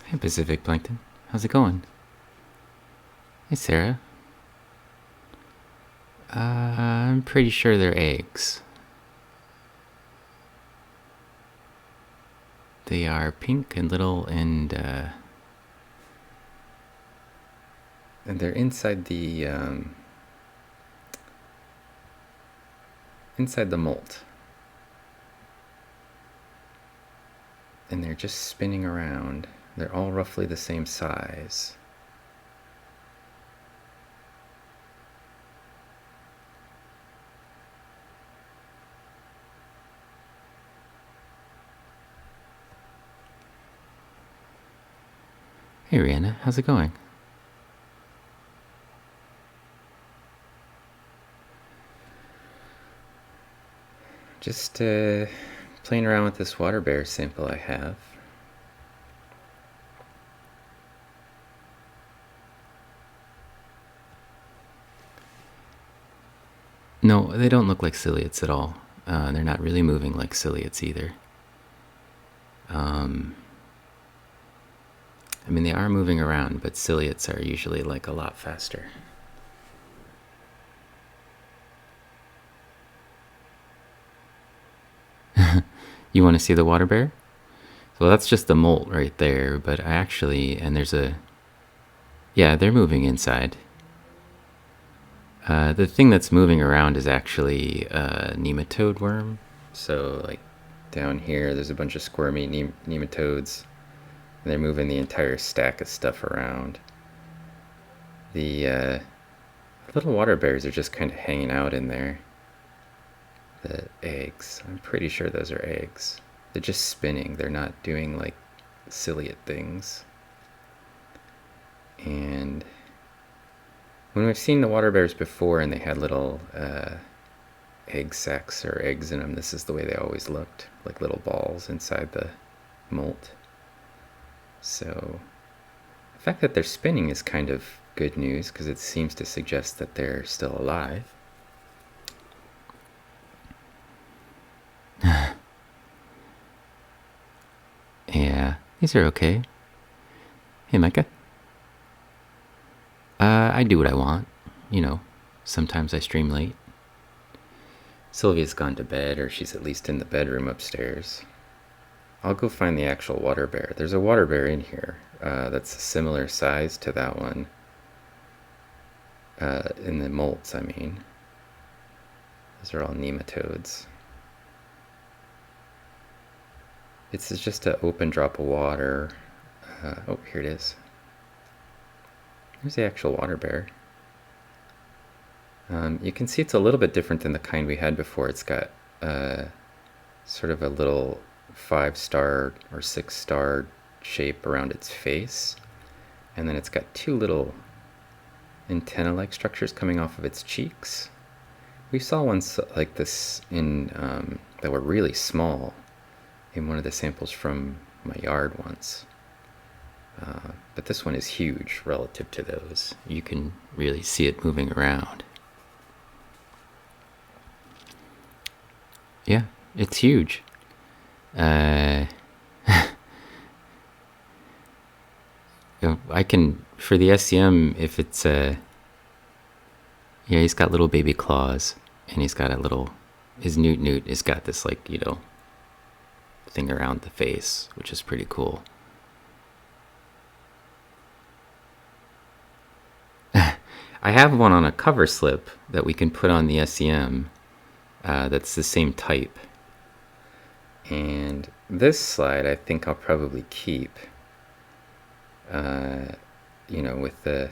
Hey, Pacific Plankton. How's it going? Hey, Sarah. I'm pretty sure they're eggs. They are pink and little, and they're inside the molt, and they're just spinning around. They're all roughly the same size. Hey, Rihanna. How's it going? Just playing around with this Waterbear sample I have. No, they don't look like ciliates at all. They're not really moving like ciliates either. I mean, they are moving around, but ciliates are usually like a lot faster. You want to see the Waterbear? Well, that's just the molt right there, but I actually, and there's a, yeah, they're moving inside. The thing that's moving around is actually a nematode worm. So, like, down here, there's a bunch of squirmy nematodes, and they're moving the entire stack of stuff around. The little water bears are just kind of hanging out in there. The eggs, I'm pretty sure those are eggs. They're just spinning, they're not doing like ciliate things. And when we've seen the water bears before and they had little egg sacs or eggs in them, this is the way they always looked, like little balls inside the molt. So the fact that they're spinning is kind of good news because it seems to suggest that they're still alive. Yeah, these are okay. Hey, Micah. I do what I want. You know, sometimes I stream late. Sylvia's gone to bed, or she's at least in the bedroom upstairs. I'll go find the actual water bear. There's a water bear in here that's a similar size to that one. In the molts, I mean. Those are all nematodes. It's just an open drop of water. Oh, here it is. Here's the actual water bear. You can see it's a little bit different than the kind we had before. It's got sort of a little 5-star or 6-star shape around its face. And then it's got two little antenna-like structures coming off of its cheeks. We saw ones like this in that were really small in one of the samples from my yard once. But this one is huge relative to those. You can really see it moving around. Yeah, it's huge. I can, for the SCM, if it's yeah, he's got little baby claws, and he's got a little, his newt has got this, like, you know, thing around the face, which is pretty cool. I have one on a cover slip that we can put on the SCM that's the same type. And this slide I think I'll probably keep, you know, with the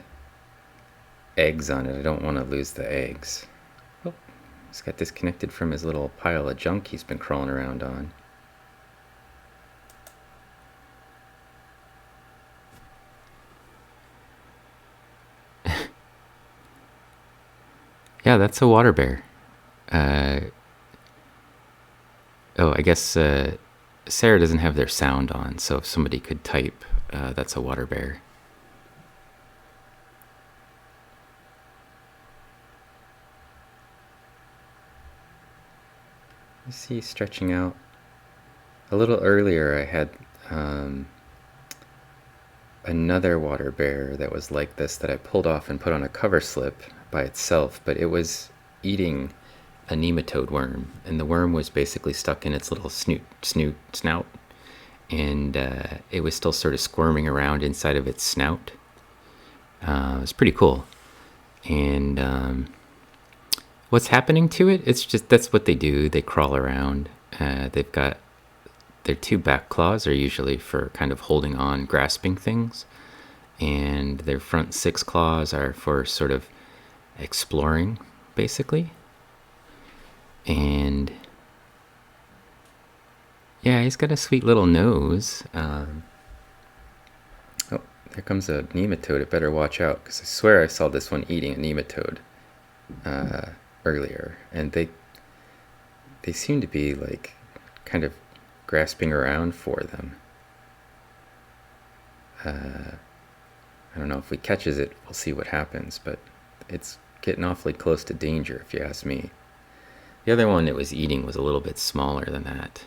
eggs on it. I don't want to lose the eggs. Oh, he's got disconnected from his little pile of junk he's been crawling around on. Yeah, that's a water bear. Oh, I guess Sarah doesn't have their sound on, so if somebody could type, that's a water bear. You see stretching out. A little earlier I had another water bear that was like this that I pulled off and put on a cover slip by itself, but it was eating a nematode worm, and the worm was basically stuck in its little snout, and it was still sort of squirming around inside of its snout. It was pretty cool. And what's happening to it? It's just, that's what they do. They crawl around. They've got their two back claws are usually for kind of holding on, grasping things, and their front six claws are for sort of exploring, basically. And yeah, he's got a sweet little nose. Oh, there comes a nematode. I better watch out, because I swear I saw this one eating a nematode earlier, and they seem to be like kind of grasping around for them. I don't know, if we catches it, we'll see what happens, but it's getting awfully close to danger, if you ask me. The other one it was eating was a little bit smaller than that.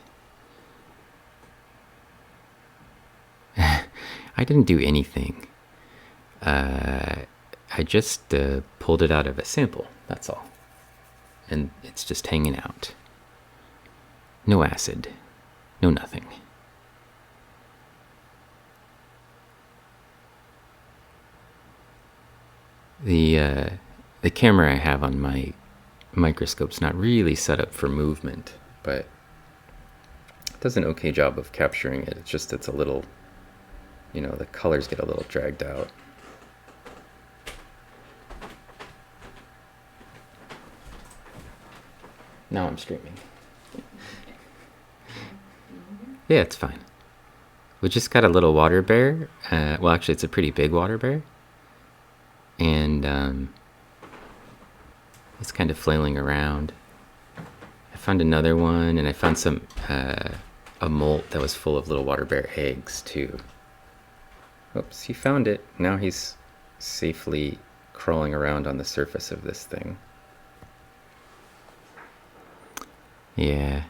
I didn't do anything. I just pulled it out of a sample, that's all. And it's just hanging out. No acid. No nothing. The camera I have on my microscope's not really set up for movement, but it does an okay job of capturing it. It's just, it's a little, you know, the colors get a little dragged out. Now I'm streaming. Yeah, it's fine. We just got a little water bear. Well, actually, it's a pretty big water bear. And it's kind of flailing around. I found another one, and I found some a molt that was full of little water bear eggs, too. Oops, he found it. Now he's safely crawling around on the surface of this thing. Yeah.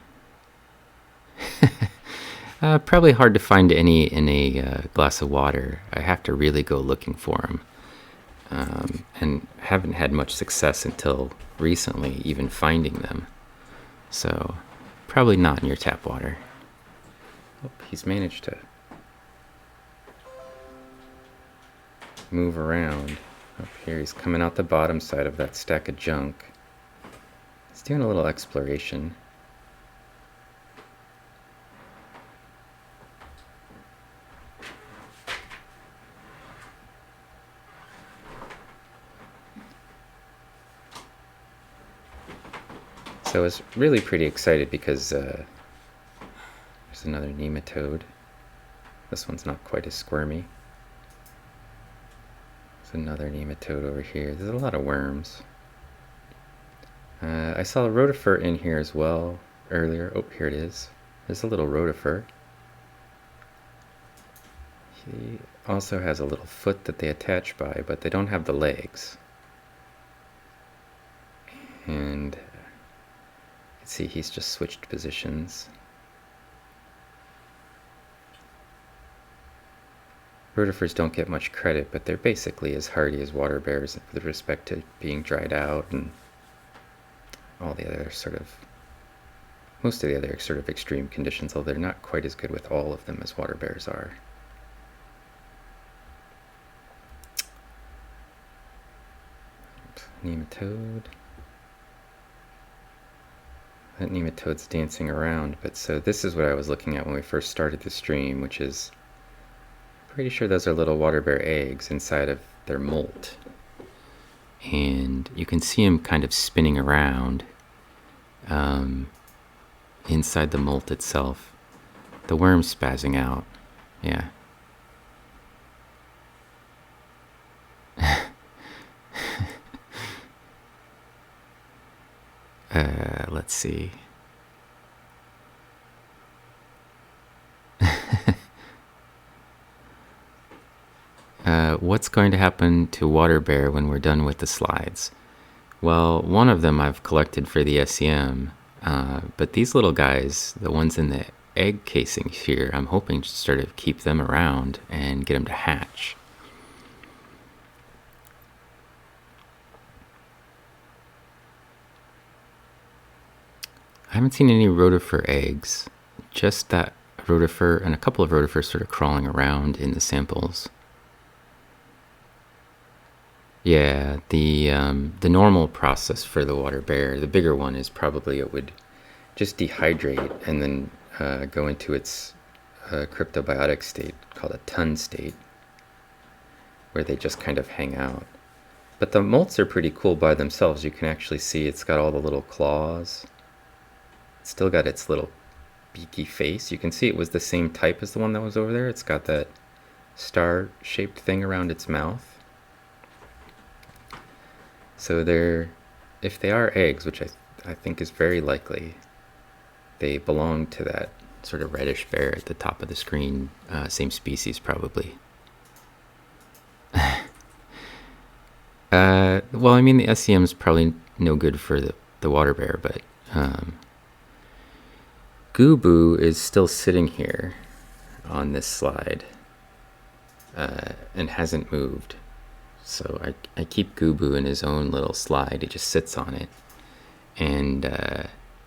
Probably hard to find any in a glass of water. I have to really go looking for them. And haven't had much success until recently, even finding them. So, probably not in your tap water. Oh, he's managed to move around. Up here, he's coming out the bottom side of that stack of junk. He's doing a little exploration. So I was really pretty excited because there's another nematode. This one's not quite as squirmy. There's another nematode over here. There's a lot of worms. I saw a rotifer in here as well earlier. Oh, here it is. There's a little rotifer. He also has a little foot that they attach by, but they don't have the legs. And see, he's just switched positions. Rotifers don't get much credit, but they're basically as hardy as water bears with respect to being dried out and all the other sort of, most of the other sort of extreme conditions, although they're not quite as good with all of them as water bears are. Nematode. That nematode's dancing around, but so this is what I was looking at when we first started the stream, which is, pretty sure those are little water bear eggs inside of their molt. And you can see them kind of spinning around inside the molt itself. The worm's spazzing out. Yeah. Let's see. What's going to happen to water bear when we're done with the slides? Well, one of them I've collected for the SEM, but these little guys, the ones in the egg casings here. I'm hoping to sort of keep them around and get them to hatch. I haven't seen any rotifer eggs, just that rotifer and a couple of rotifers sort of crawling around in the samples. Yeah, the normal process for the water bear, the bigger one, is probably it would just dehydrate and then go into its cryptobiotic state called a ton state, where they just kind of hang out. But the molts are pretty cool by themselves. You can actually see it's got all the little claws. It's still got its little beaky face. You can see it was the same type as the one that was over there. It's got that star-shaped thing around its mouth. So if they are eggs, which I think is very likely, they belong to that sort of reddish bear at the top of the screen, same species probably. Well, I mean, the SEM is probably no good for the water bear, but Goo is still sitting here on this slide and hasn't moved. So I keep Goo in his own little slide. He just sits on it. And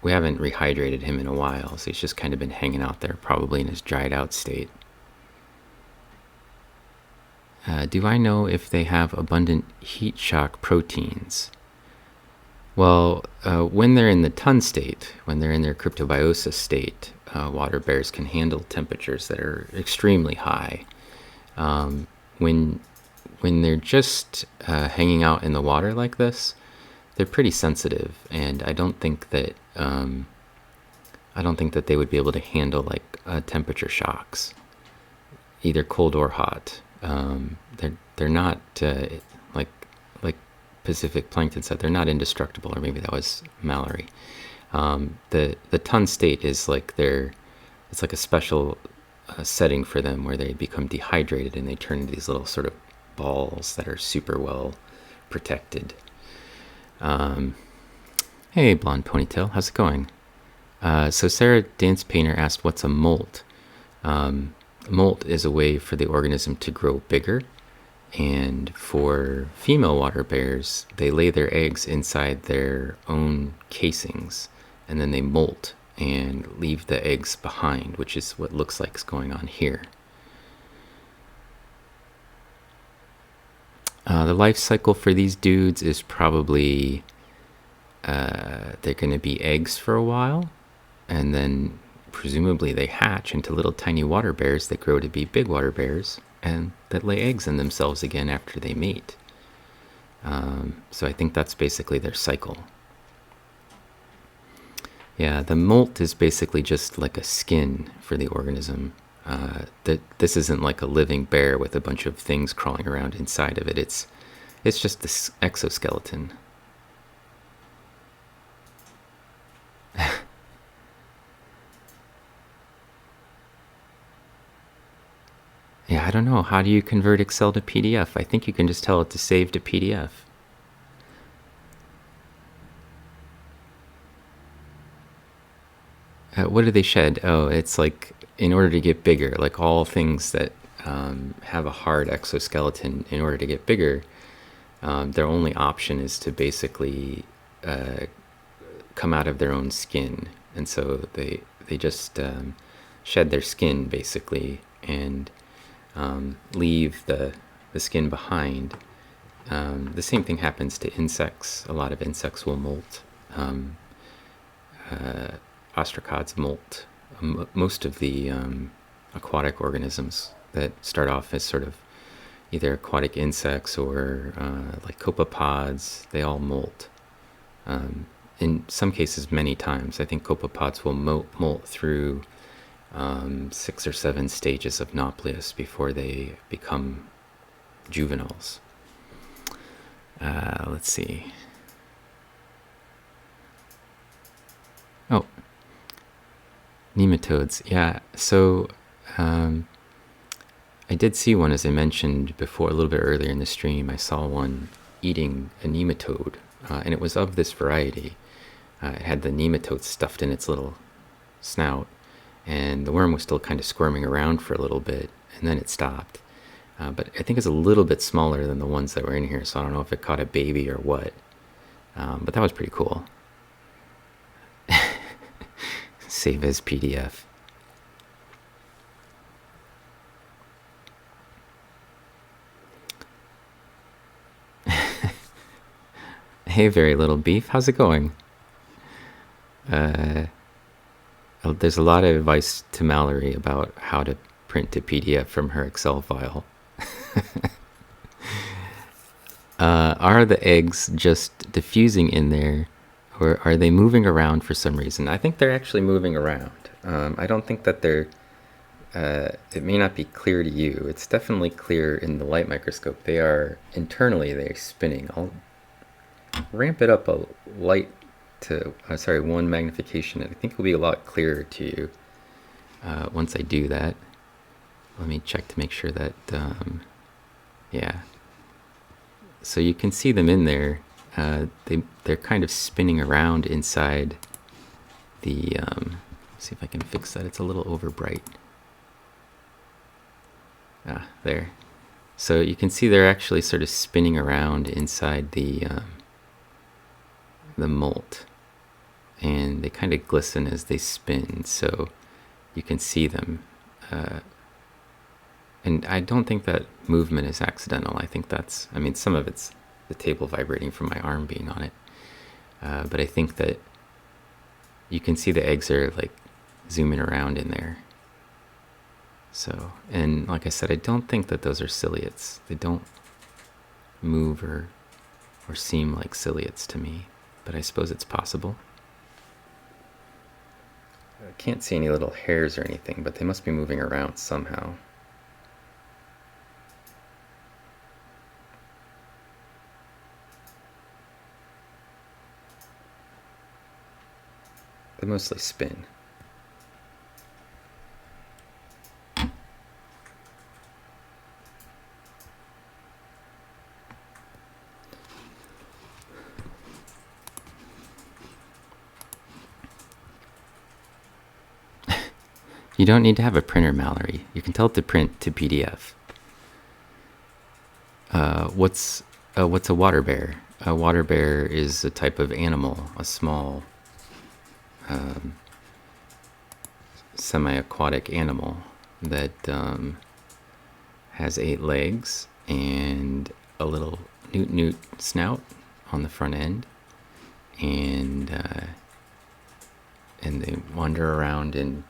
we haven't rehydrated him in a while, so he's just kind of been hanging out there, probably in his dried out state. Do I know if they have abundant heat shock proteins? Well, when they're in the ton state, when they're in their cryptobiosis state, water bears can handle temperatures that are extremely high. When they're just hanging out in the water like this, they're pretty sensitive, and I don't think that they would be able to handle like temperature shocks, either cold or hot. They're not like Pacific Plankton said, they're not indestructible, or maybe that was Mallory. The ton state is like it's like a special setting for them where they become dehydrated and they turn into these little sort of balls that are super well protected. Hey, blonde ponytail, how's it going? So Sarah Dance Painter asked, what's a molt? Molt is a way for the organism to grow bigger, and for female water bears, they lay their eggs inside their own casings, and then they molt and leave the eggs behind, which is what looks like is going on here. The life cycle for these dudes is probably they're going to be eggs for a while, and then presumably they hatch into little tiny water bears that grow to be big water bears and that lay eggs in themselves again after they mate. So I think that's basically their cycle. Yeah, the molt is basically just like a skin for the organism. This isn't like a living bear with a bunch of things crawling around inside of it. It's just this exoskeleton. Yeah, I don't know. How do you convert Excel to PDF? I think you can just tell it to save to PDF. What do they shed? Oh, it's like in order to get bigger, like all things that have a hard exoskeleton, in order to get bigger, their only option is to basically come out of their own skin. And so they just shed their skin basically and leave the skin behind. The same thing happens to insects. A lot of insects will molt. Ostracods molt. Most of the aquatic organisms that start off as sort of either aquatic insects or like copepods, they all molt. In some cases, many times. I think copepods will molt through 6 or 7 stages of nauplius before they become juveniles. Let's see. Oh, nematodes. Yeah, so I did see one, as I mentioned before, a little bit earlier in the stream. I saw one eating a nematode, and it was of this variety. It had the nematode stuffed in its little snout, and the worm was still kind of squirming around for a little bit, and then it stopped. But I think it's a little bit smaller than the ones that were in here, so I don't know if it caught a baby or what. But that was pretty cool. Save as PDF. Hey, very little beef. How's it going? There's a lot of advice to Mallory about how to print to PDF from her Excel file. Are the eggs just diffusing in there, or are they moving around for some reason? I think they're actually moving around. I don't think that they're... it may not be clear to you. It's definitely clear in the light microscope. They are, internally, they're spinning. I'll ramp it up a light to, one magnification. I think it'll be a lot clearer to you once I do that. Let me check to make sure that, yeah. So you can see them in there. They're kind of spinning around inside the, see if I can fix that. It's a little over bright. Ah, there. So you can see they're actually sort of spinning around inside the molt, and they kind of glisten as they spin, so you can see them. And I don't think that movement is accidental. I think that's, I mean, some of it's the table vibrating from my arm being on it, but I think that you can see the eggs are like zooming around in there. So, and like I said, I don't think that those are ciliates. They don't move or seem like ciliates to me, but I suppose it's possible. I can't see any little hairs or anything, but they must be moving around somehow. They mostly spin. You don't need to have a printer, Mallory. You can tell it to print to PDF. What's a waterbear? A waterbear is a type of animal, a small semi-aquatic animal that has 8 legs and a little newt snout on the front end, and they wander around in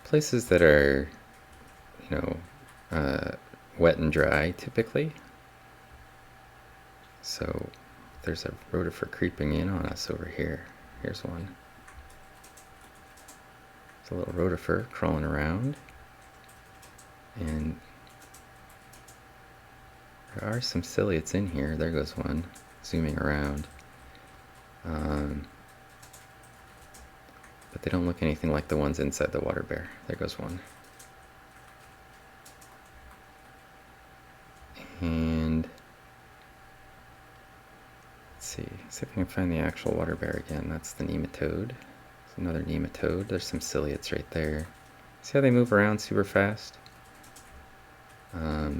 places that are, you know, wet and dry typically. So there's a rotifer creeping in on us over here. Here's one. It's a little rotifer crawling around, and there are some ciliates in here. There goes one, zooming around. But they don't look anything like the ones inside the waterbear. There goes one. And let's see if I can find the actual waterbear again. That's the nematode. It's another nematode. There's some ciliates right there. See how they move around super fast? Oh,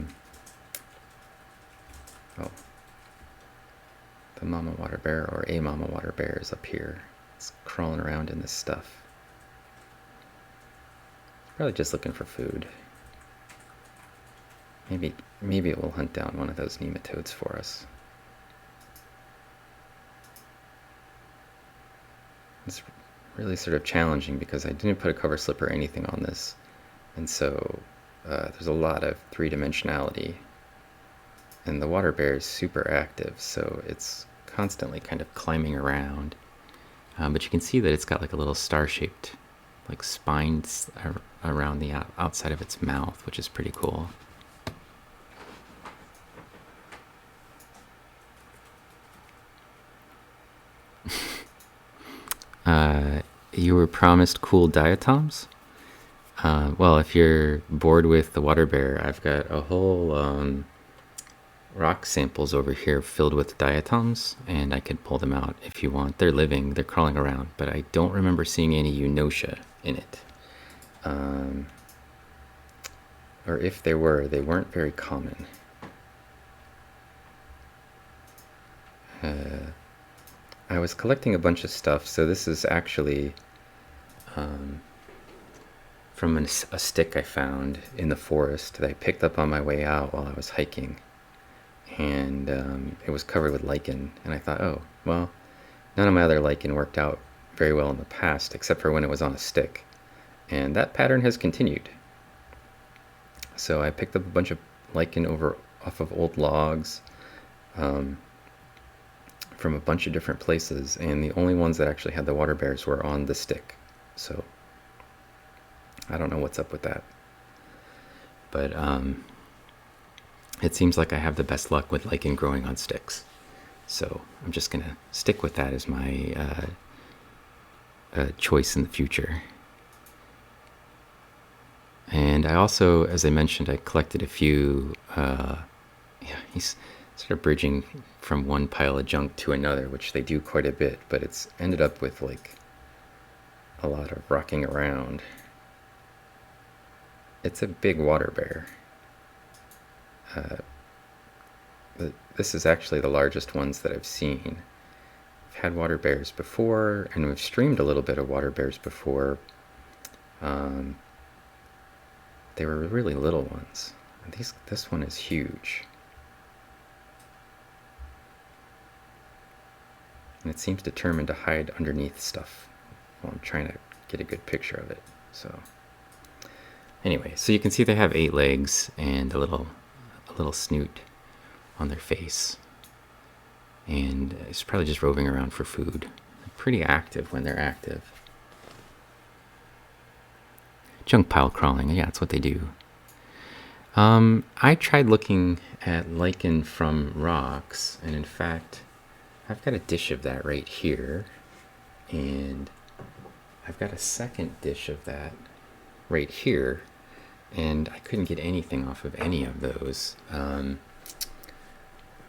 the mama waterbear, or a mama waterbear, is up here. It's crawling around in this stuff. It's probably just looking for food. Maybe it will hunt down one of those nematodes for us. It's really sort of challenging because I didn't put a cover slip or anything on this, and so there's a lot of three-dimensionality, and the waterbear is super active, so it's constantly kind of climbing around. But you can see that it's got like a little star-shaped like spines around the outside of its mouth, which is pretty cool. You were promised cool diatoms? Well, if you're bored with the waterbear, I've got a whole rock samples over here filled with diatoms, and I could pull them out if you want. They're living, they're crawling around, but I don't remember seeing any eunocia in it. Um, or if there were, they weren't very common. I was collecting a bunch of stuff, so this is actually from a stick I found in the forest that I picked up on my way out while I was hiking. And it was covered with lichen, and I thought, oh, well, none of my other lichen worked out very well in the past, except for when it was on a stick. And that pattern has continued. So I picked up a bunch of lichen off of old logs from a bunch of different places, and the only ones that actually had the water bears were on the stick. So I don't know what's up with that. But it seems like I have the best luck with lichen growing on sticks. So I'm just going to stick with that as my choice in the future. And I also, as I mentioned, I collected a few, he's sort of bridging from one pile of junk to another, which they do quite a bit, but it's ended up with like a lot of rocking around. It's a big water bear. This is actually the largest ones that I've seen. I've had water bears before, and we've streamed a little bit of water bears before. They were really little ones. This one is huge. And it seems determined to hide underneath stuff while I'm trying to get a good picture of it. So anyway, so you can see they have 8 legs and a little snoot on their face. And it's probably just roving around for food. They're pretty active when they're active. Junk pile crawling, yeah, that's what they do. I tried looking at lichen from rocks, and in fact, I've got a dish of that right here, and I've got a second dish of that right here, and I couldn't get anything off of any of those.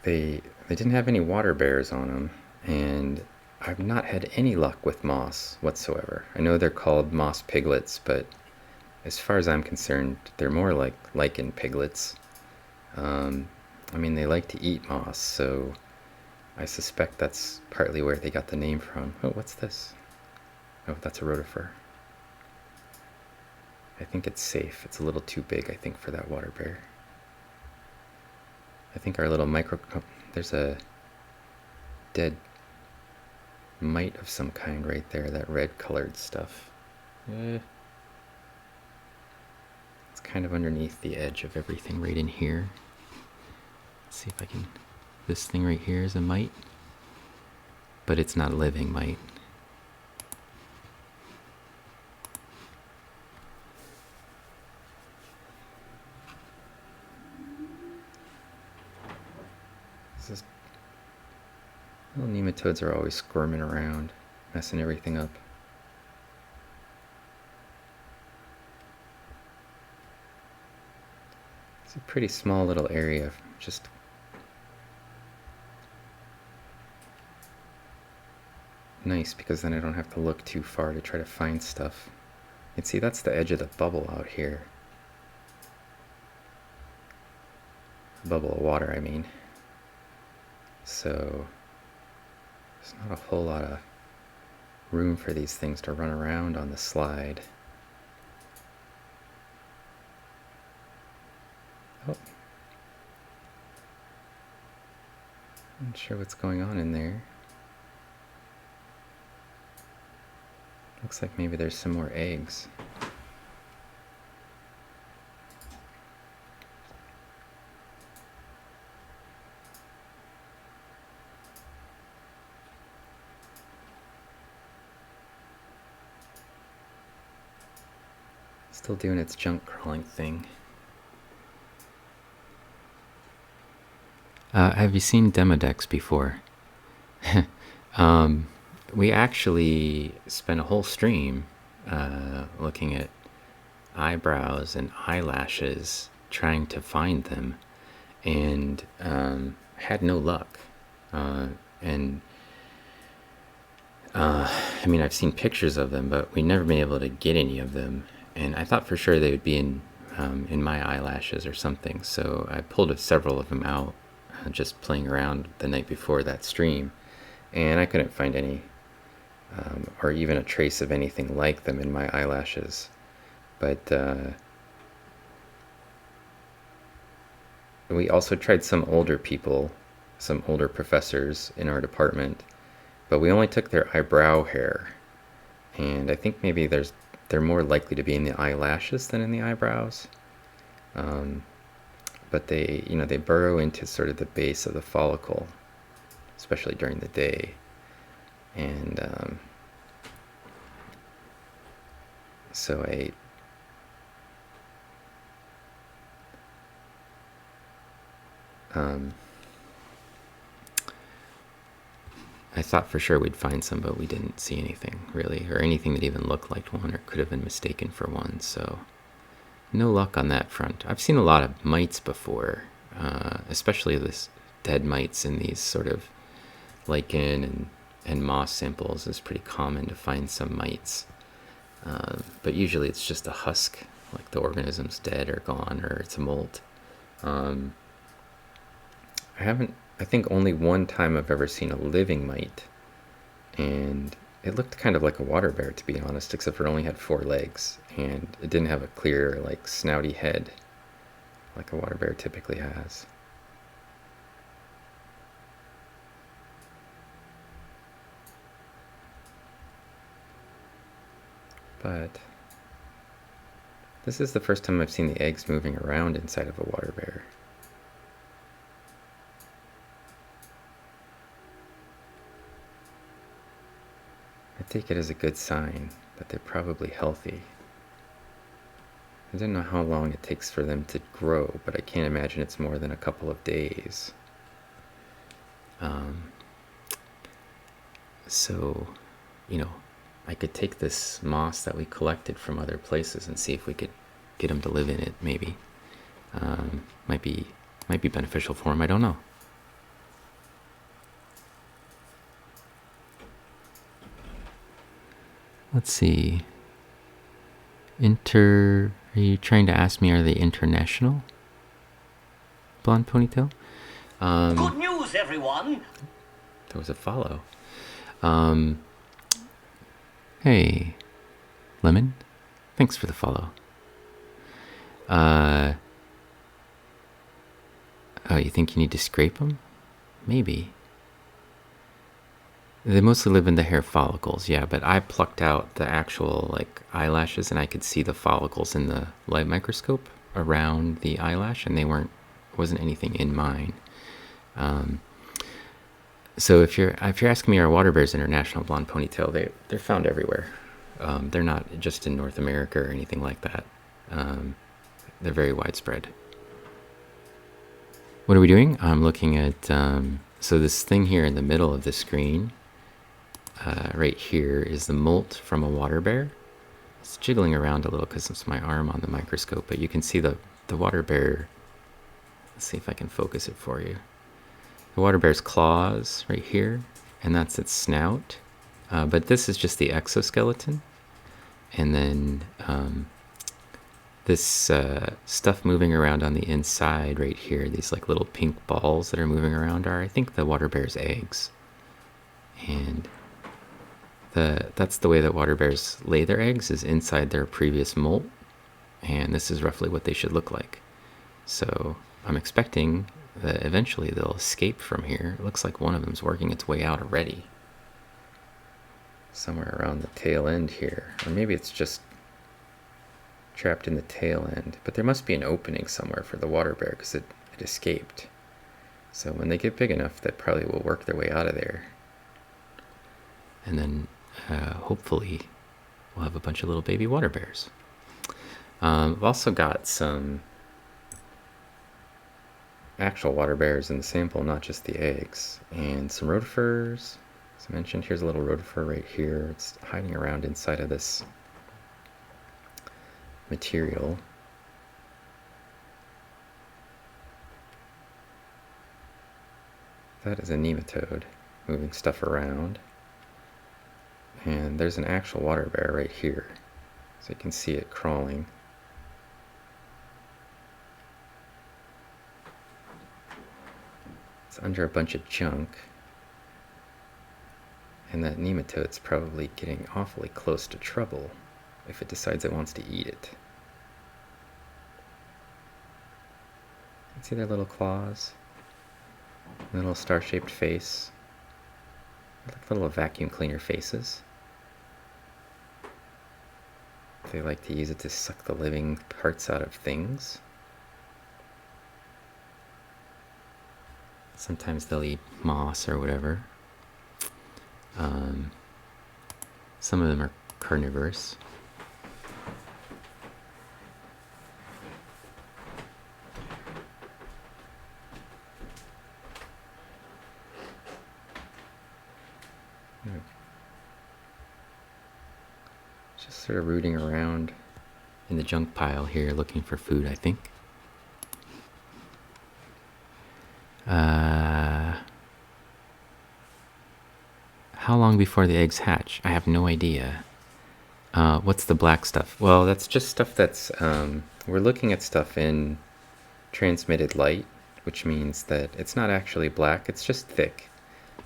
They didn't have any water bears on them, and I've not had any luck with moss whatsoever. I know they're called moss piglets, but as far as I'm concerned, they're more like lichen piglets. I mean, they like to eat moss, so I suspect that's partly where they got the name from. Oh, what's this? Oh, that's a rotifer. I think it's safe. It's a little too big, I think, for that water bear. I think our little there's a dead mite of some kind right there, that red colored stuff. It's kind of underneath the edge of everything right in here. Let's see if I can... This thing right here is a mite, but it's not a living mite. Little nematodes are always squirming around, messing everything up. It's a pretty small little area, just nice because then I don't have to look too far to try to find stuff. You can see that's the edge of the bubble out here. A bubble of water, I mean. So there's not a whole lot of room for these things to run around on the slide. Oh. Not sure what's going on in there. Looks like maybe there's some more eggs. Still doing its junk crawling thing. Have you seen Demodex before? We actually spent a whole stream looking at eyebrows and eyelashes, trying to find them, and had no luck. I mean, I've seen pictures of them, but we've never been able to get any of them. and I thought for sure they would be in my eyelashes or something. So I pulled several of them out, just playing around the night before that stream, and I couldn't find any, or even a trace of anything like them in my eyelashes. But we also tried some older people, some older professors in our department, but we only took their eyebrow hair, and I think maybe they're more likely to be in the eyelashes than in the eyebrows. But they burrow into sort of the base of the follicle, especially during the day, and so I thought for sure we'd find some, but we didn't see anything really, or anything that even looked like one or could have been mistaken for one. So no luck on that front. I've seen a lot of mites before, especially this dead mites in these sort of lichen and moss samples. It's pretty common to find some mites, but usually it's just a husk, like the organism's dead or gone, or it's a molt. I think only one time I've ever seen a living mite, and it looked kind of like a water bear, to be honest, except for it only had 4 legs, and it didn't have a clear, like, snouty head like a water bear typically has. But this is the first time I've seen the eggs moving around inside of a water bear. I take it as a good sign that they're probably healthy. I don't know how long it takes for them to grow, but I can't imagine it's more than a couple of days. So, I could take this moss that we collected from other places and see if we could get them to live in it, maybe. Might be beneficial for them, I don't know. Let's see. Are you trying to ask me, are they international? Blonde ponytail? Good news, everyone! There was a follow. Hey, Lemon. Thanks for the follow. Oh, you think you need to scrape them? Maybe. They mostly live in the hair follicles, yeah, but I plucked out the actual, like, eyelashes, and I could see the follicles in the light microscope around the eyelash, and wasn't anything in mine. So if you're asking me, are water bears international blonde ponytail, they're found everywhere. They're not just in North America or anything like that. They're very widespread. What are we doing? I'm looking at, so this thing here in the middle of the screen, right here, is the molt from a water bear. It's jiggling around a little because it's my arm on the microscope, but you can see the water bear. Let's see if I can focus it for you. The water bear's claws right here, and that's its snout. But this is just the exoskeleton. And then this stuff moving around on the inside right here, these like little pink balls that are moving around, are, I think, the water bear's eggs. And that's the way that water bears lay their eggs, is inside their previous molt. And this is roughly what they should look like. So I'm expecting that eventually they'll escape from here. It looks like one of them's working its way out already. Somewhere around the tail end here. Or maybe it's just trapped in the tail end. But there must be an opening somewhere for the water bear, because it escaped. So when they get big enough, they probably will work their way out of there. And then hopefully we'll have a bunch of little baby water bears. I've also got some actual water bears in the sample, not just the eggs, and some rotifers. As I mentioned, here's a little rotifer right here. It's hiding around inside of this material. That is a nematode moving stuff around. And there's an actual water bear right here. So you can see it crawling. It's under a bunch of junk. And that nematode's probably getting awfully close to trouble if it decides it wants to eat it. See their little claws? Little star-shaped face. They're like little vacuum cleaner faces. They like to use it to suck the living parts out of things. Sometimes they'll eat moss or whatever. Some of them are carnivorous. Just sort of rooting around in the junk pile here looking for food, I think. How long before the eggs hatch? I have no idea. What's the black stuff? Well, that's just stuff that's... we're looking at stuff in transmitted light, which means that it's not actually black, it's just thick.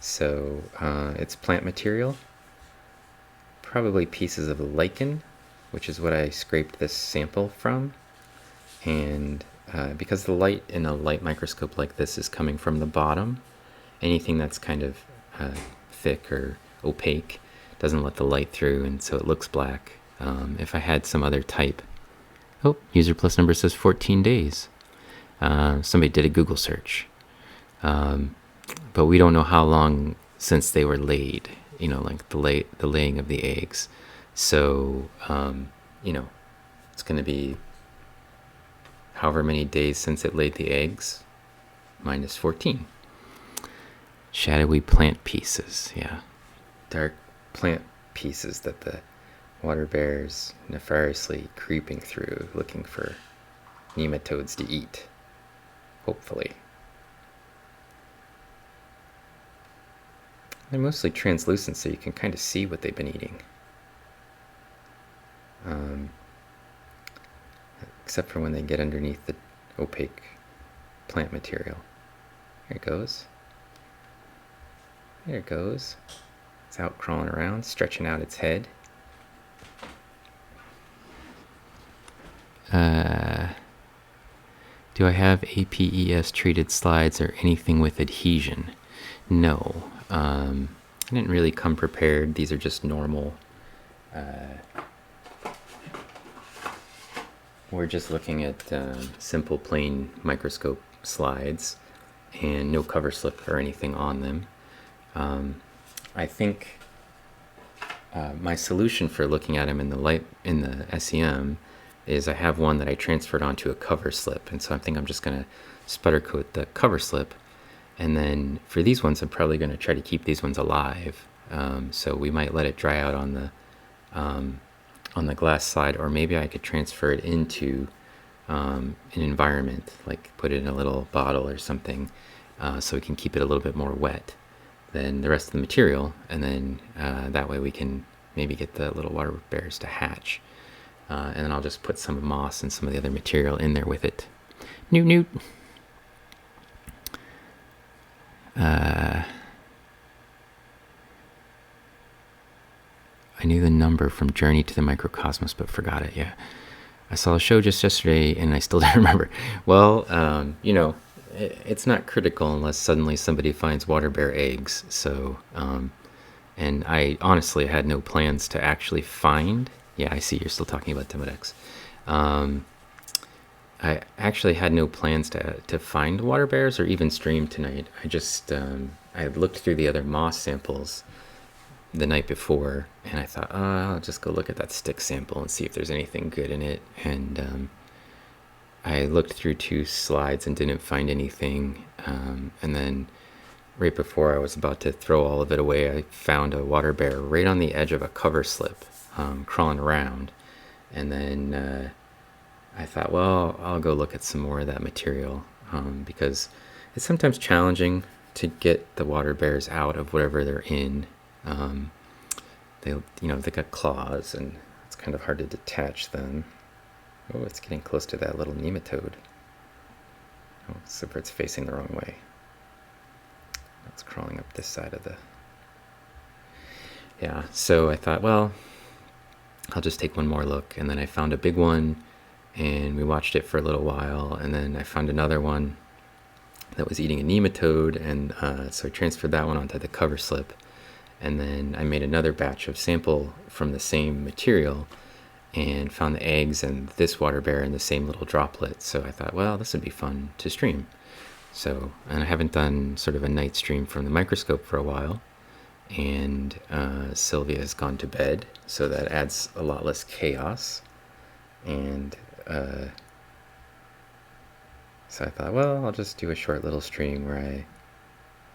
So it's plant material. Probably pieces of lichen, which is what I scraped this sample from. And because the light in a light microscope like this is coming from the bottom, anything that's kind of thick or opaque doesn't let the light through, and so it looks black. If I had some other type... Oh, user plus number says 14 days. Somebody did a Google search. But we don't know how long since they were laid, you know, like the laying of the eggs. So, you know, it's going to be however many days since it laid the eggs, minus 14. Shadowy plant pieces, yeah. Dark plant pieces that the water bear's nefariously creeping through, looking for nematodes to eat, hopefully. They're mostly translucent, so you can kind of see what they've been eating. Except for when they get underneath the opaque plant material. There it goes. There it goes. It's out crawling around, stretching out its head. Do I have APES treated slides or anything with adhesion? No. I didn't really come prepared. These are just normal. We're just looking at simple plain microscope slides and no cover slip or anything on them. I think my solution for looking at them in the SEM is I have one that I transferred onto a cover slip, and so I think I'm just going to sputter coat the cover slip. And then for these ones, I'm probably going to try to keep these ones alive. So we might let it dry out on the glass slide, or maybe I could transfer it into an environment, like put it in a little bottle or something, so we can keep it a little bit more wet than the rest of the material. And then that way we can maybe get the little water bears to hatch. And then I'll just put some moss and some of the other material in there with it. Newt newt. I knew the number from Journey to the Microcosmos, but forgot it. Yeah, I saw a show just yesterday, and I still don't remember. Well, you know, it's not critical unless suddenly somebody finds water bear eggs. So, and I honestly had no plans to actually find. Yeah, I see you're still talking about Demodex. I actually had no plans to find water bears or even stream tonight. I just I looked through the other moss samples the night before, and I thought, oh, I'll just go look at that stick sample and see if there's anything good in it. And I looked through 2 slides and didn't find anything. And then right before I was about to throw all of it away, I found a water bear right on the edge of a cover slip, crawling around. And then I thought, well, I'll go look at some more of that material, because it's sometimes challenging to get the water bears out of whatever they're in. They got claws, and it's kind of hard to detach them. Oh, it's getting close to that little nematode. Oh, except for it's facing the wrong way. It's crawling up this side of the... Yeah, so I thought, well, I'll just take one more look. And then I found a big one, and we watched it for a little while. And then I found another one that was eating a nematode, and so I transferred that one onto the cover slip. And then I made another batch of sample from the same material and found the eggs and this water bear in the same little droplet. So I thought, well, this would be fun to stream. So, and I haven't done sort of a night stream from the microscope for a while. And Sylvia has gone to bed, so that adds a lot less chaos. And so I thought, well, I'll just do a short little stream where I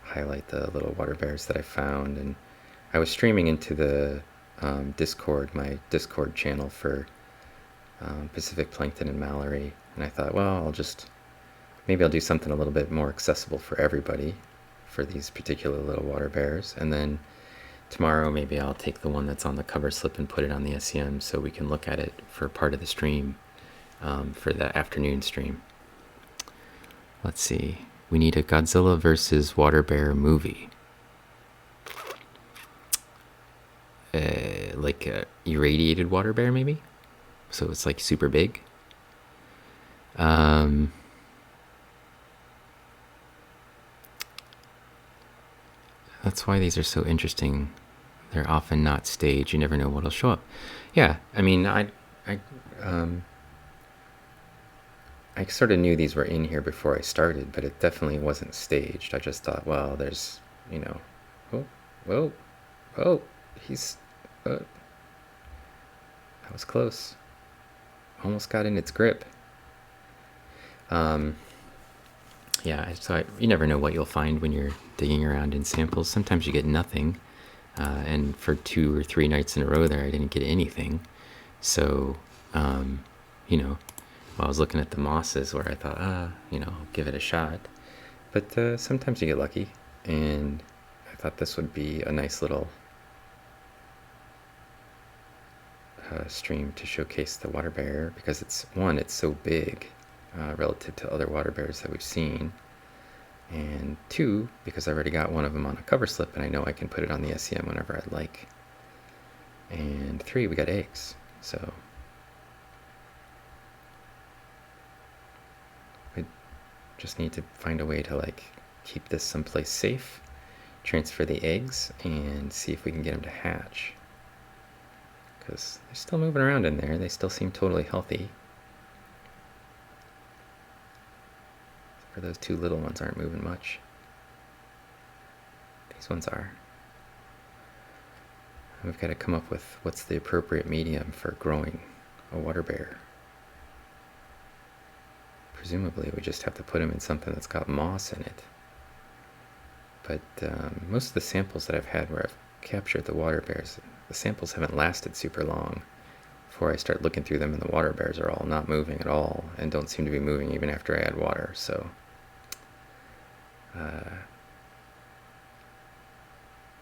highlight the little water bears that I found. And I was streaming into the Discord, my Discord channel for Pacific Plankton and Mallory. And I thought, well, maybe I'll do something a little bit more accessible for everybody for these particular little water bears. And then tomorrow maybe I'll take the one that's on the cover slip and put it on the SEM so we can look at it for part of the stream, for the afternoon stream. Let's see. We need a Godzilla versus Water Bear movie. Like a irradiated water bear, maybe? So it's like super big. That's why these are so interesting. They're often not staged. You never know what'll show up. Yeah, I mean, I sort of knew these were in here before I started, but it definitely wasn't staged. I just thought, well, there's, whoa, he's, that was close. Almost got in its grip. Yeah, so you never know what you'll find when you're digging around in samples. Sometimes you get nothing, and for 2 or 3 nights in a row there, I didn't get anything. So, while I was looking at the mosses where I thought, I'll give it a shot. But sometimes you get lucky, and I thought this would be a nice little stream to showcase the water bear, because it's so big relative to other water bears that we've seen, and 2, because I already got one of them on a cover slip and I know I can put it on the SEM whenever I'd like, and 3, we got eggs. So we just need to find a way to keep this someplace safe, transfer the eggs, and see if we can get them to hatch, because they're still moving around in there. They still seem totally healthy. For those 2 little ones aren't moving much. These ones are. And we've got to come up with what's the appropriate medium for growing a water bear. Presumably we just have to put them in something that's got moss in it. But most of the samples that I've had where I've captured the water bears, the samples haven't lasted super long before I start looking through them, and the water bears are all not moving at all and don't seem to be moving even after I add water. So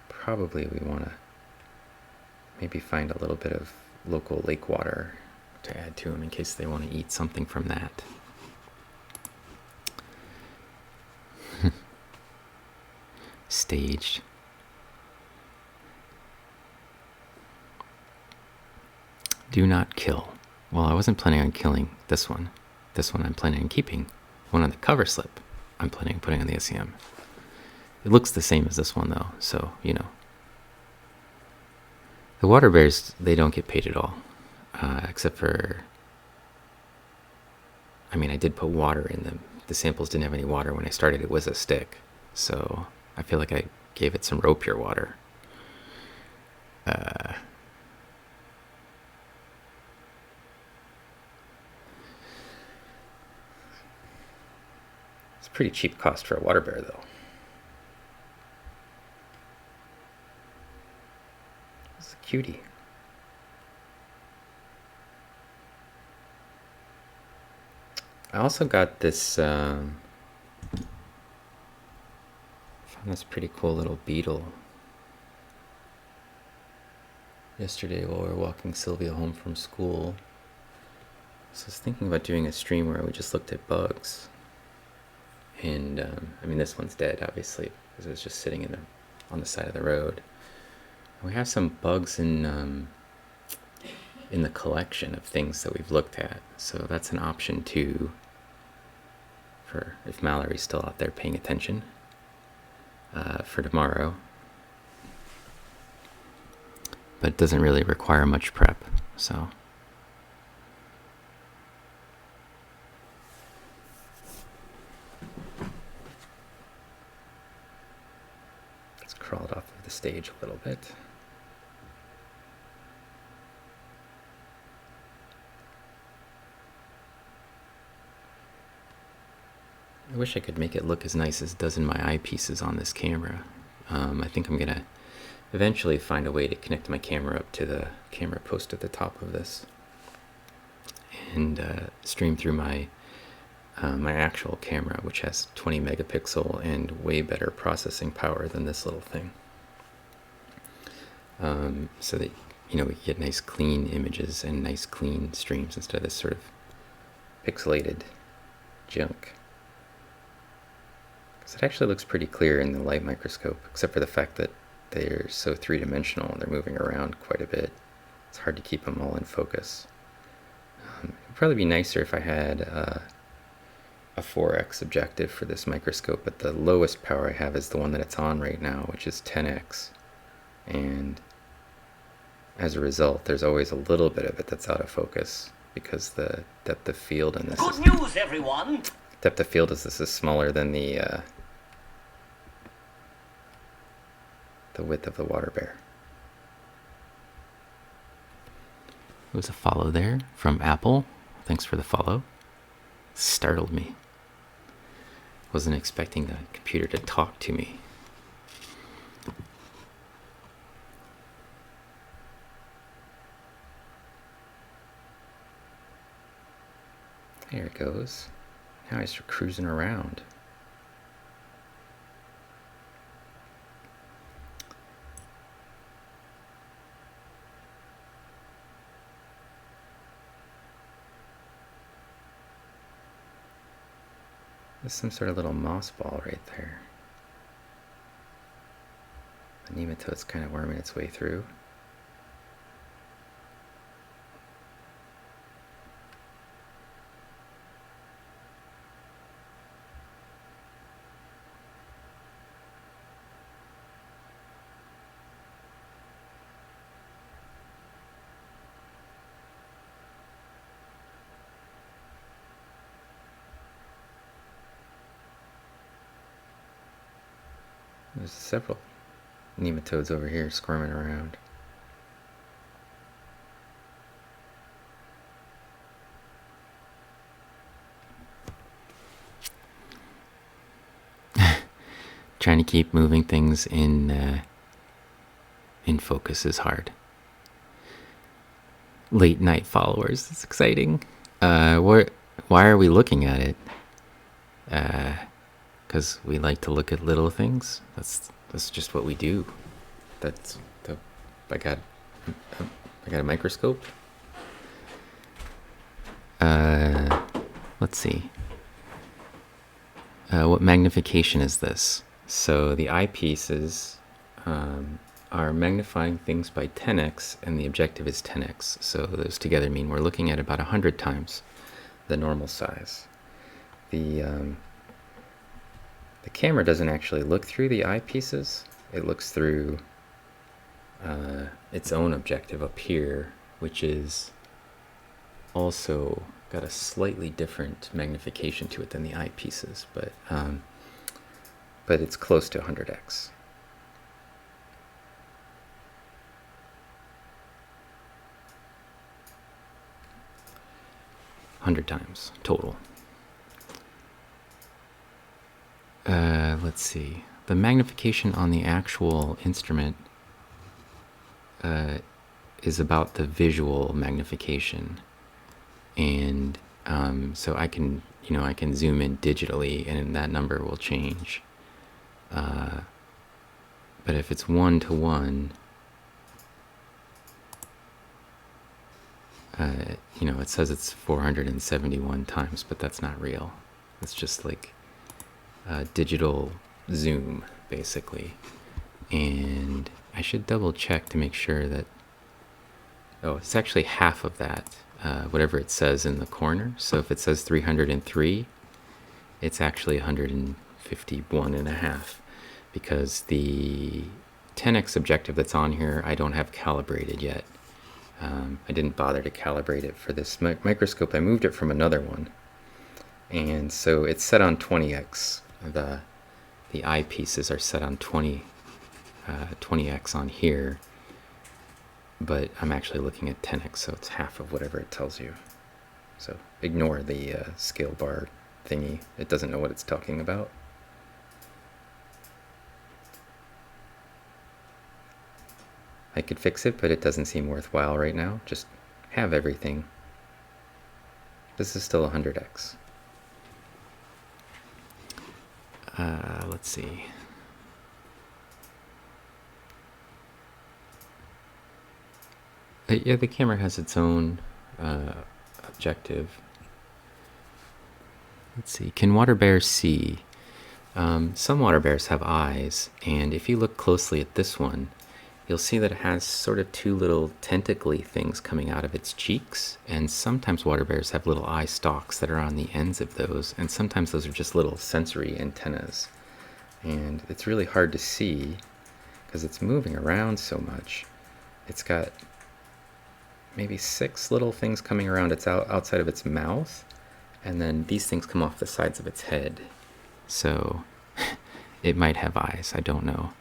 probably we want to maybe find a little bit of local lake water to add to them in case they want to eat something from that. Staged. Do not kill. Well, I wasn't planning on killing this one. This one I'm planning on keeping. One on the cover slip I'm planning on putting on the SEM. It looks the same as this one though, so The water bears, they don't get paid at all, except for, I did put water in them. The samples didn't have any water when I started. It was a stick, so I feel like I gave it some Pure water. It's a pretty cheap cost for a water bear, though. It's a cutie. I also got this, found this pretty cool little beetle. yesterday while we were walking Sylvia home from school. So I was thinking about doing a stream where we just looked at bugs. And I mean, this one's dead, obviously, because it was just sitting on the side of the road. And we have some bugs in the collection of things that we've looked at. So that's an option too, for if Mallory's still out there paying attention, for tomorrow. But it doesn't really require much prep, so. Let's crawl it off of the stage a little bit. I wish I could make it look as nice as it does in my eyepieces on this camera. I think I'm gonna eventually find a way to connect my camera up to the camera post at the top of this and stream through my my actual camera, which has 20 megapixel and way better processing power than this little thing, so that we can get nice clean images and nice clean streams instead of this sort of pixelated junk. Because it actually looks pretty clear in the light microscope, except for the fact that they're so three-dimensional and they're moving around quite a bit. It's hard to keep them all in focus. It'd probably be nicer if I had a 4x objective for this microscope, but the lowest power I have is the one that it's on right now, which is 10x. And as a result, there's always a little bit of it that's out of focus because the depth of field in this Good news, everyone! Depth of field is smaller than the width of the Waterbear. It was a follow there from Apple. Thanks for the follow. Startled me. Wasn't expecting the computer to talk to me. There it goes. Now I start cruising around. There's some sort of little moss ball right there. The nematode's kind of worming its way through. There's several nematodes over here squirming around. Trying to keep moving things in focus is hard. Late night followers, it's exciting. Why are we looking at it? Because we like to look at little things. That's just what we do. I got a microscope. Let's see. What magnification is this? So the eyepieces are magnifying things by 10x, and the objective is 10x. So those together mean we're looking at about 100 times the normal size. The camera doesn't actually look through the eyepieces. It looks through its own objective up here, which is also got a slightly different magnification to it than the eyepieces, but it's close to 100x. Hundred times total. Let's see. The magnification on the actual instrument is about the visual magnification, and so I can zoom in digitally, and that number will change. But if it's 1 to 1, you know, it says it's 471 times, but that's not real. It's just like digital zoom, basically. And I should double check to make sure that, oh, it's actually half of that, whatever it says in the corner. So if it says 303, it's actually 151 and a half, because the 10x objective that's on here, I don't have calibrated yet. I didn't bother to calibrate it for this microscope. I moved it from another one. And so it's set on 20x. The eyepieces are set on 20x on here, but I'm actually looking at 10x, so it's half of whatever it tells you. So ignore the scale bar thingy. It doesn't know what it's talking about. I could fix it, but it doesn't seem worthwhile right now. Just have everything. This is still 100x. Let's see. Yeah, the camera has its own objective. Let's see. Can water bears see? Some water bears have eyes, and if you look closely at this one, you'll see that it has sort of two little tentacly things coming out of its cheeks, and sometimes water bears have little eye stalks that are on the ends of those, and sometimes those are just little sensory antennas. And it's really hard to see because it's moving around so much. It's got maybe 6 little things coming around its outside of its mouth, and then these things come off the sides of its head. So it might have eyes, I don't know.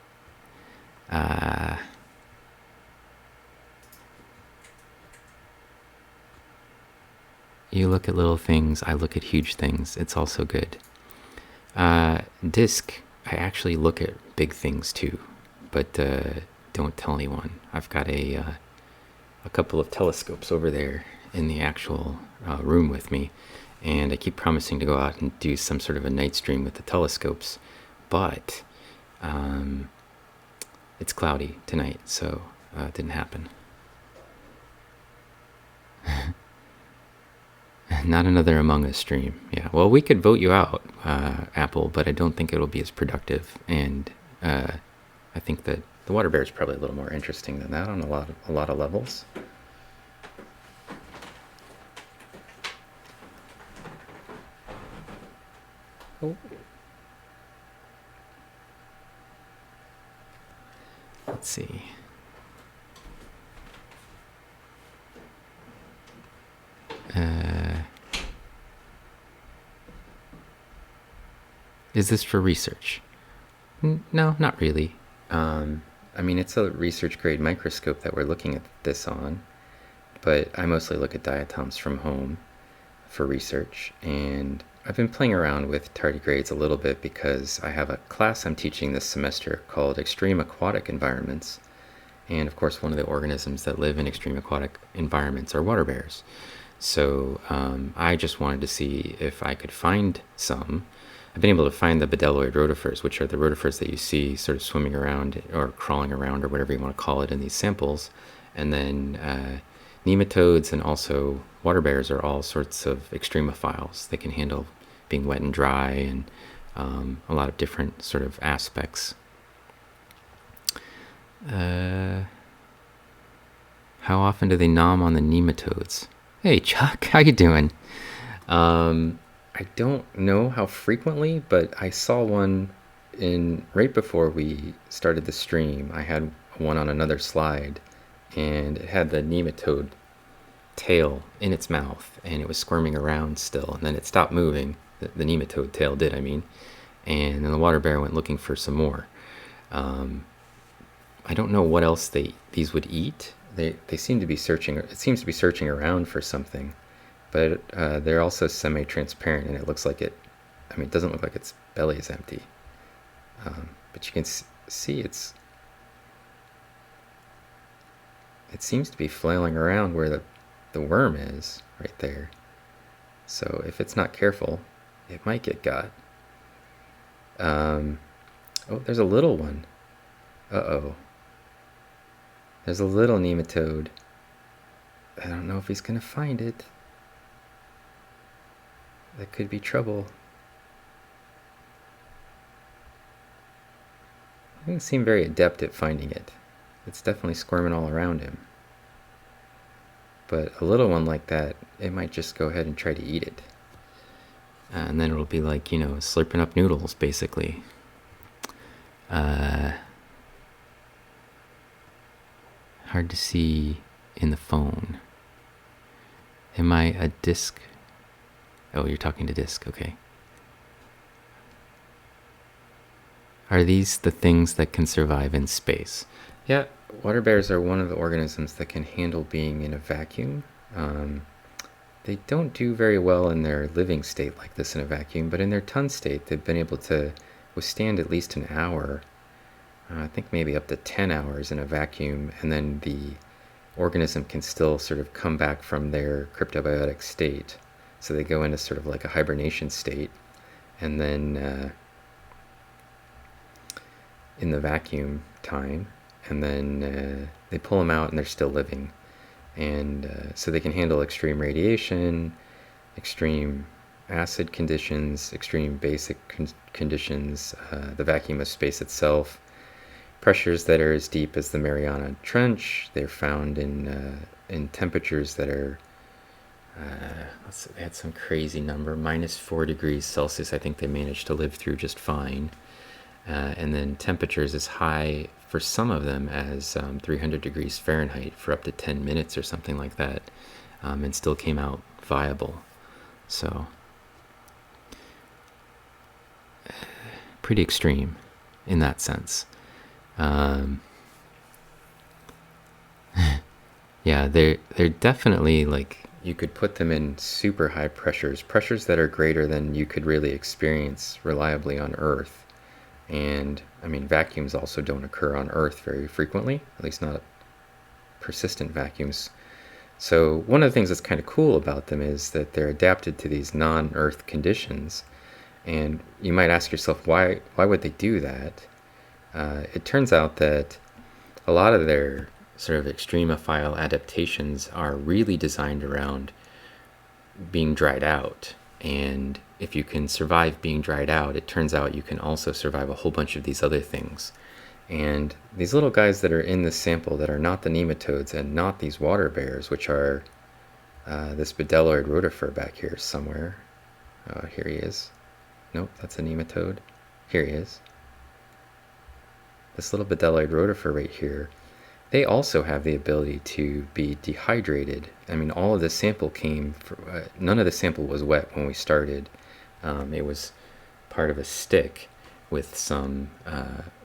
You look at little things, I look at huge things. It's also good. Disc, I actually look at big things too, but don't tell anyone. I've got a couple of telescopes over there in the actual room with me, and I keep promising to go out and do some sort of a night stream with the telescopes, but it's cloudy tonight, so it didn't happen. Not another Among Us stream. Yeah, well, we could vote you out, Apple, but I don't think it'll be as productive, and I think that the water bear is probably a little more interesting than that on a lot of levels. Oh. Let's see. Is this for research? No, not really. I mean, it's a research grade microscope that we're looking at this on, but I mostly look at diatoms from home for research, and I've been playing around with tardigrades a little bit because I have a class I'm teaching this semester called Extreme Aquatic Environments, and of course one of the organisms that live in extreme aquatic environments are water bears. So I just wanted to see if I could find some. I've been able to find the bedelloid rotifers, which are the rotifers that you see sort of swimming around or crawling around or whatever you want to call it in these samples. And then nematodes and also water bears are all sorts of extremophiles. They can handle being wet and dry and a lot of different sort of aspects. How often do they nom on the nematodes? Hey Chuck, how you doing? I don't know how frequently, but I saw one right before we started the stream. I had one on another slide, and it had the nematode tail in its mouth, and it was squirming around still, and then it stopped moving. The nematode tail did, I mean, and then the water bear went looking for some more. I don't know what else these would eat. They seem to be searching. It seems to be searching around for something. But they're also semi-transparent, and it looks like it. I mean, it doesn't look like its belly is empty, but you can see it seems to be flailing around where the worm is right there. So if it's not careful, it might get got. Oh, there's a little one. Uh-oh. There's a little nematode. I don't know if he's gonna find it. That could be trouble. He doesn't seem very adept at finding it. It's definitely squirming all around him. But a little one like that, it might just go ahead and try to eat it. And then it'll be like, slurping up noodles, basically. Hard to see in the phone. Am I a disc? Oh, you're talking to disc, okay. Are these the things that can survive in space? Yeah, water bears are one of the organisms that can handle being in a vacuum. They don't do very well in their living state like this in a vacuum, but in their ton state, they've been able to withstand at least an hour, I think maybe up to 10 hours in a vacuum, and then the organism can still sort of come back from their cryptobiotic state. So they go into sort of like a hibernation state, and then in the vacuum time, and then they pull them out and they're still living. And so they can handle extreme radiation, extreme acid conditions, extreme basic conditions, the vacuum of space itself, pressures that are as deep as the Mariana Trench. They're found in temperatures that are, they had some crazy number, -4 degrees Celsius. I think they managed to live through just fine. And then temperatures as high for some of them as 300 degrees Fahrenheit for up to 10 minutes or something like that, and still came out viable. So pretty extreme in that sense. Yeah, they're definitely, like, you could put them in super high pressures that are greater than you could really experience reliably on Earth. And I mean, vacuums also don't occur on Earth very frequently, at least not persistent vacuums. So one of the things that's kind of cool about them is that they're adapted to these non-Earth conditions. And you might ask yourself, why would they do that? It turns out that a lot of their sort of extremophile adaptations are really designed around being dried out. And if you can survive being dried out, it turns out you can also survive a whole bunch of these other things. And these little guys that are in this sample that are not the nematodes and not these water bears, which are this bedelloid rotifer back here somewhere. Here he is. Nope, that's a nematode. Here he is. This little bedelloid rotifer right here, they also have the ability to be dehydrated. I mean, all of the sample came from, none of the sample was wet when we started. It was part of a stick with some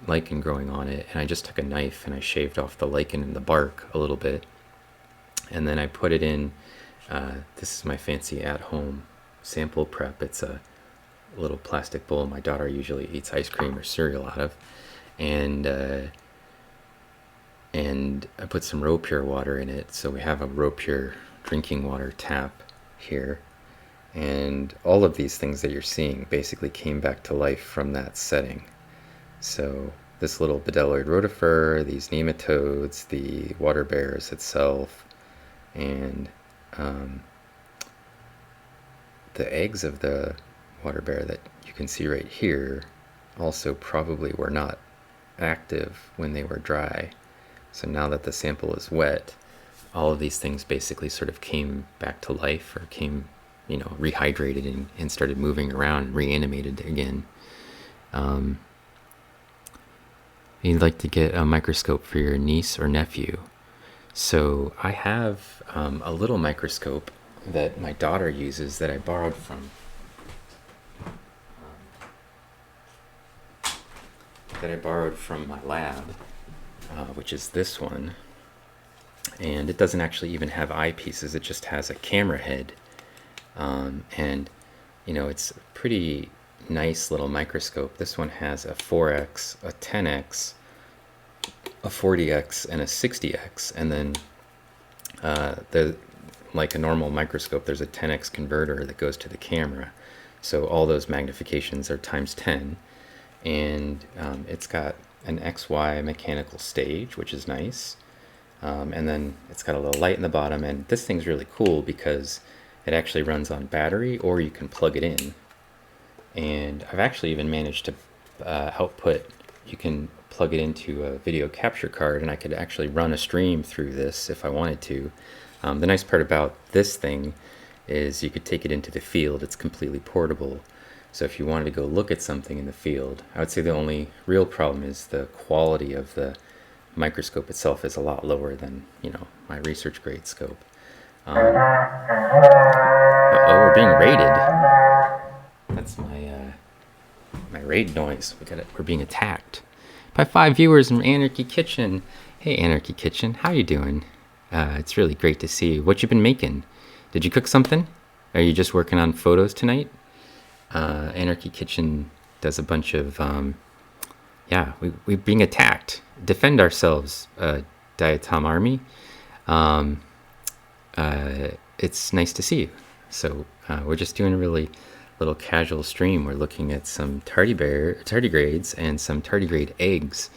lichen growing on it, and I just took a knife and I shaved off the lichen and the bark a little bit, and then I put it in. This is my fancy at-home sample prep. It's a little plastic bowl my daughter usually eats ice cream or cereal out of, and I put some Pure water in it, so we have a Pure drinking water tap here. And all of these things that you're seeing basically came back to life from that setting. So this little bedelloid rotifer, these nematodes, the water bears itself, and the eggs of the water bear that you can see right here also probably were not active when they were dry. So now that the sample is wet, all of these things basically sort of came back to life, or came, rehydrated and started moving around, reanimated again. You'd like to get a microscope for your niece or nephew. So I have a little microscope that my daughter uses that I borrowed from my lab, which is this one. And it doesn't actually even have eyepieces, it just has a camera head. And it's a pretty nice little microscope. This one has a 4x, a 10x, a 40x, and a 60x. And then like a normal microscope, there's a 10x converter that goes to the camera. So all those magnifications are times 10. And it's got an XY mechanical stage, which is nice. And then it's got a little light in the bottom, and this thing's really cool because it actually runs on battery, or you can plug it in. And I've actually even managed to output, you can plug it into a video capture card, and I could actually run a stream through this if I wanted to. The nice part about this thing is you could take it into the field. It's completely portable. So if you wanted to go look at something in the field, I would say the only real problem is the quality of the microscope itself is a lot lower than, my research grade scope. Uh-oh, we're being raided. That's my raid noise. We're being attacked by 5 viewers in Anarchy Kitchen. Hey, Anarchy Kitchen, how you doing? It's really great to see you. What you been making? Did you cook something? Are you just working on photos tonight? Anarchy Kitchen does a bunch of, we're being attacked. Defend ourselves, Diatom Army. It's nice to see you. So we're just doing a really little casual stream. We're looking at some tardigrades and some tardigrade eggs.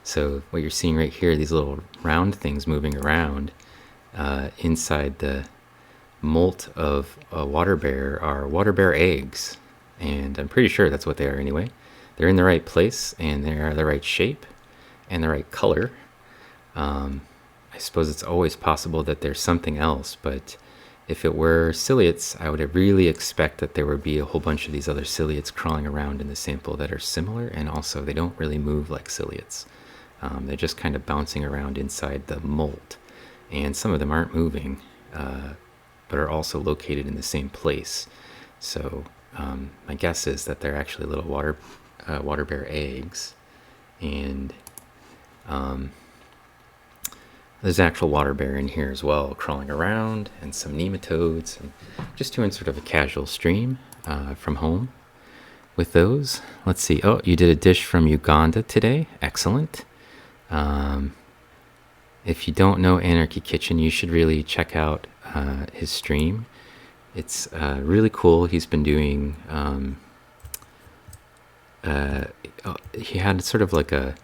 So what you're seeing right here, these little round things moving around inside the molt of a waterbear are waterbear eggs. And I'm pretty sure that's what they are anyway. They're in the right place, and they are the right shape and the right color. I suppose it's always possible that there's something else, but if it were ciliates, I would really expect that there would be a whole bunch of these other ciliates crawling around in the sample that are similar, and also they don't really move like ciliates. They're just kind of bouncing around inside the molt, and some of them aren't moving, but are also located in the same place. So my guess is that they're actually little waterbear eggs, and there's an actual waterbear in here as well, crawling around, and some nematodes, and just doing sort of a casual stream from home with those. Let's see. Oh, you did a dish from Uganda today. Excellent. If you don't know Anarchy Kitchen, you should really check out his stream. It's really cool. He's been doing, he had sort of like a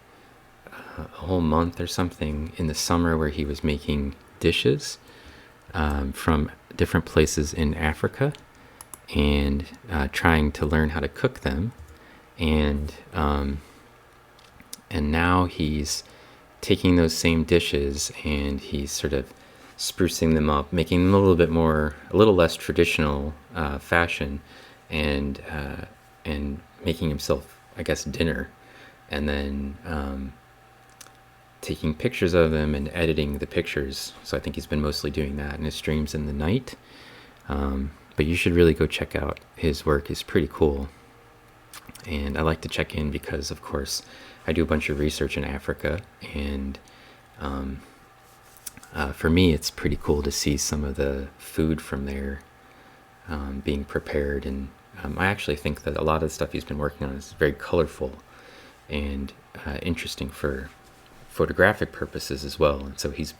whole month or something in the summer where he was making dishes from different places in Africa and trying to learn how to cook them. And now he's taking those same dishes and he's sort of sprucing them up, making them a little less traditional fashion, and making himself, I guess, dinner, and then taking pictures of them and editing the pictures. So I think he's been mostly doing that in his streams in the night. But you should really go check out his work. It's pretty cool. And I like to check in because, of course, I do a bunch of research in Africa, and for me, it's pretty cool to see some of the food from there being prepared. And I actually think that a lot of the stuff he's been working on is very colorful and interesting for photographic purposes as well. And so he's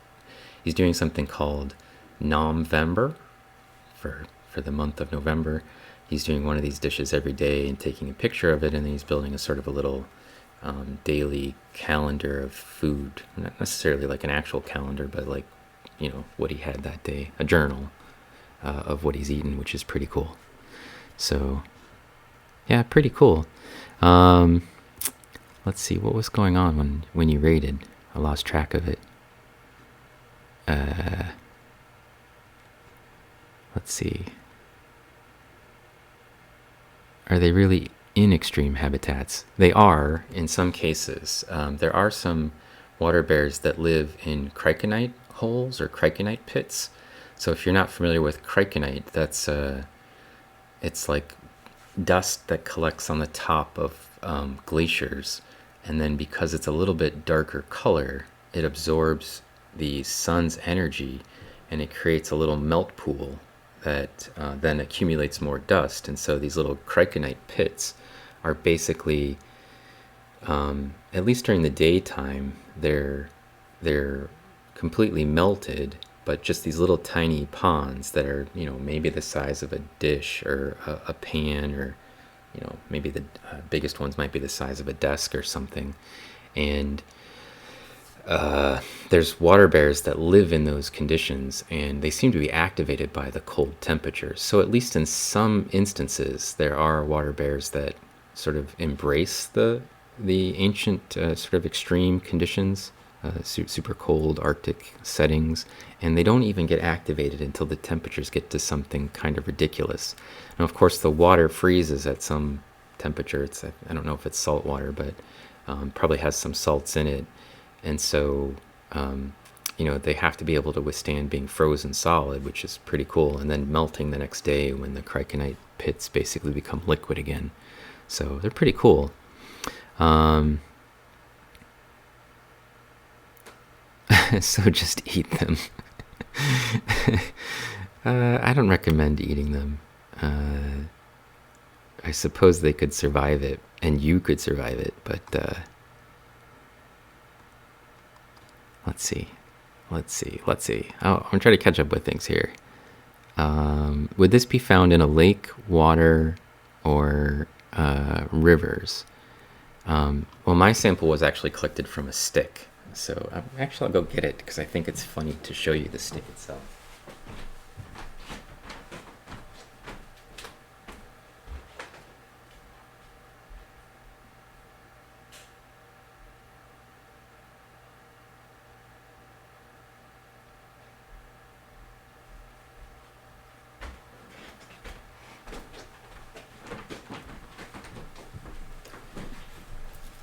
doing something called Nomvember for the month of November. He's doing one of these dishes every day and taking a picture of it, and then he's building a sort of a little daily calendar of food. Not necessarily like an actual calendar, but like, what he had that day, a journal of what he's eaten, which is pretty cool. So yeah, pretty cool. Let's see, what was going on when you raided? I lost track of it. Let's see. Are they really in extreme habitats? They are, in some cases. There are some water bears that live in criconite holes or criconite pits. So if you're not familiar with criconite, that's it's like dust that collects on the top of glaciers, and then because it's a little bit darker color, it absorbs the sun's energy, and it creates a little melt pool that then accumulates more dust. And so these little criconite pits are basically, at least during the daytime, they're completely melted, but just these little tiny ponds that are, maybe the size of a dish or a pan, or maybe the biggest ones might be the size of a desk or something. And there's water bears that live in those conditions, and they seem to be activated by the cold temperatures. So at least in some instances, there are water bears that sort of embrace the ancient sort of extreme conditions, super cold Arctic settings, and they don't even get activated until the temperatures get to something kind of ridiculous. Now, of course, the water freezes at some temperature. I don't know if it's salt water, but probably has some salts in it, and so they have to be able to withstand being frozen solid, which is pretty cool, and then melting the next day when the criconite pits basically become liquid again. So they're pretty cool. So just eat them. I don't recommend eating them. I suppose they could survive it, and you could survive it, but let's see. I'm trying to catch up with things here. Would this be found in a lake, water, or rivers? Well, my sample was actually collected from a stick. So I'll go get it because I think it's funny to show you the stick itself.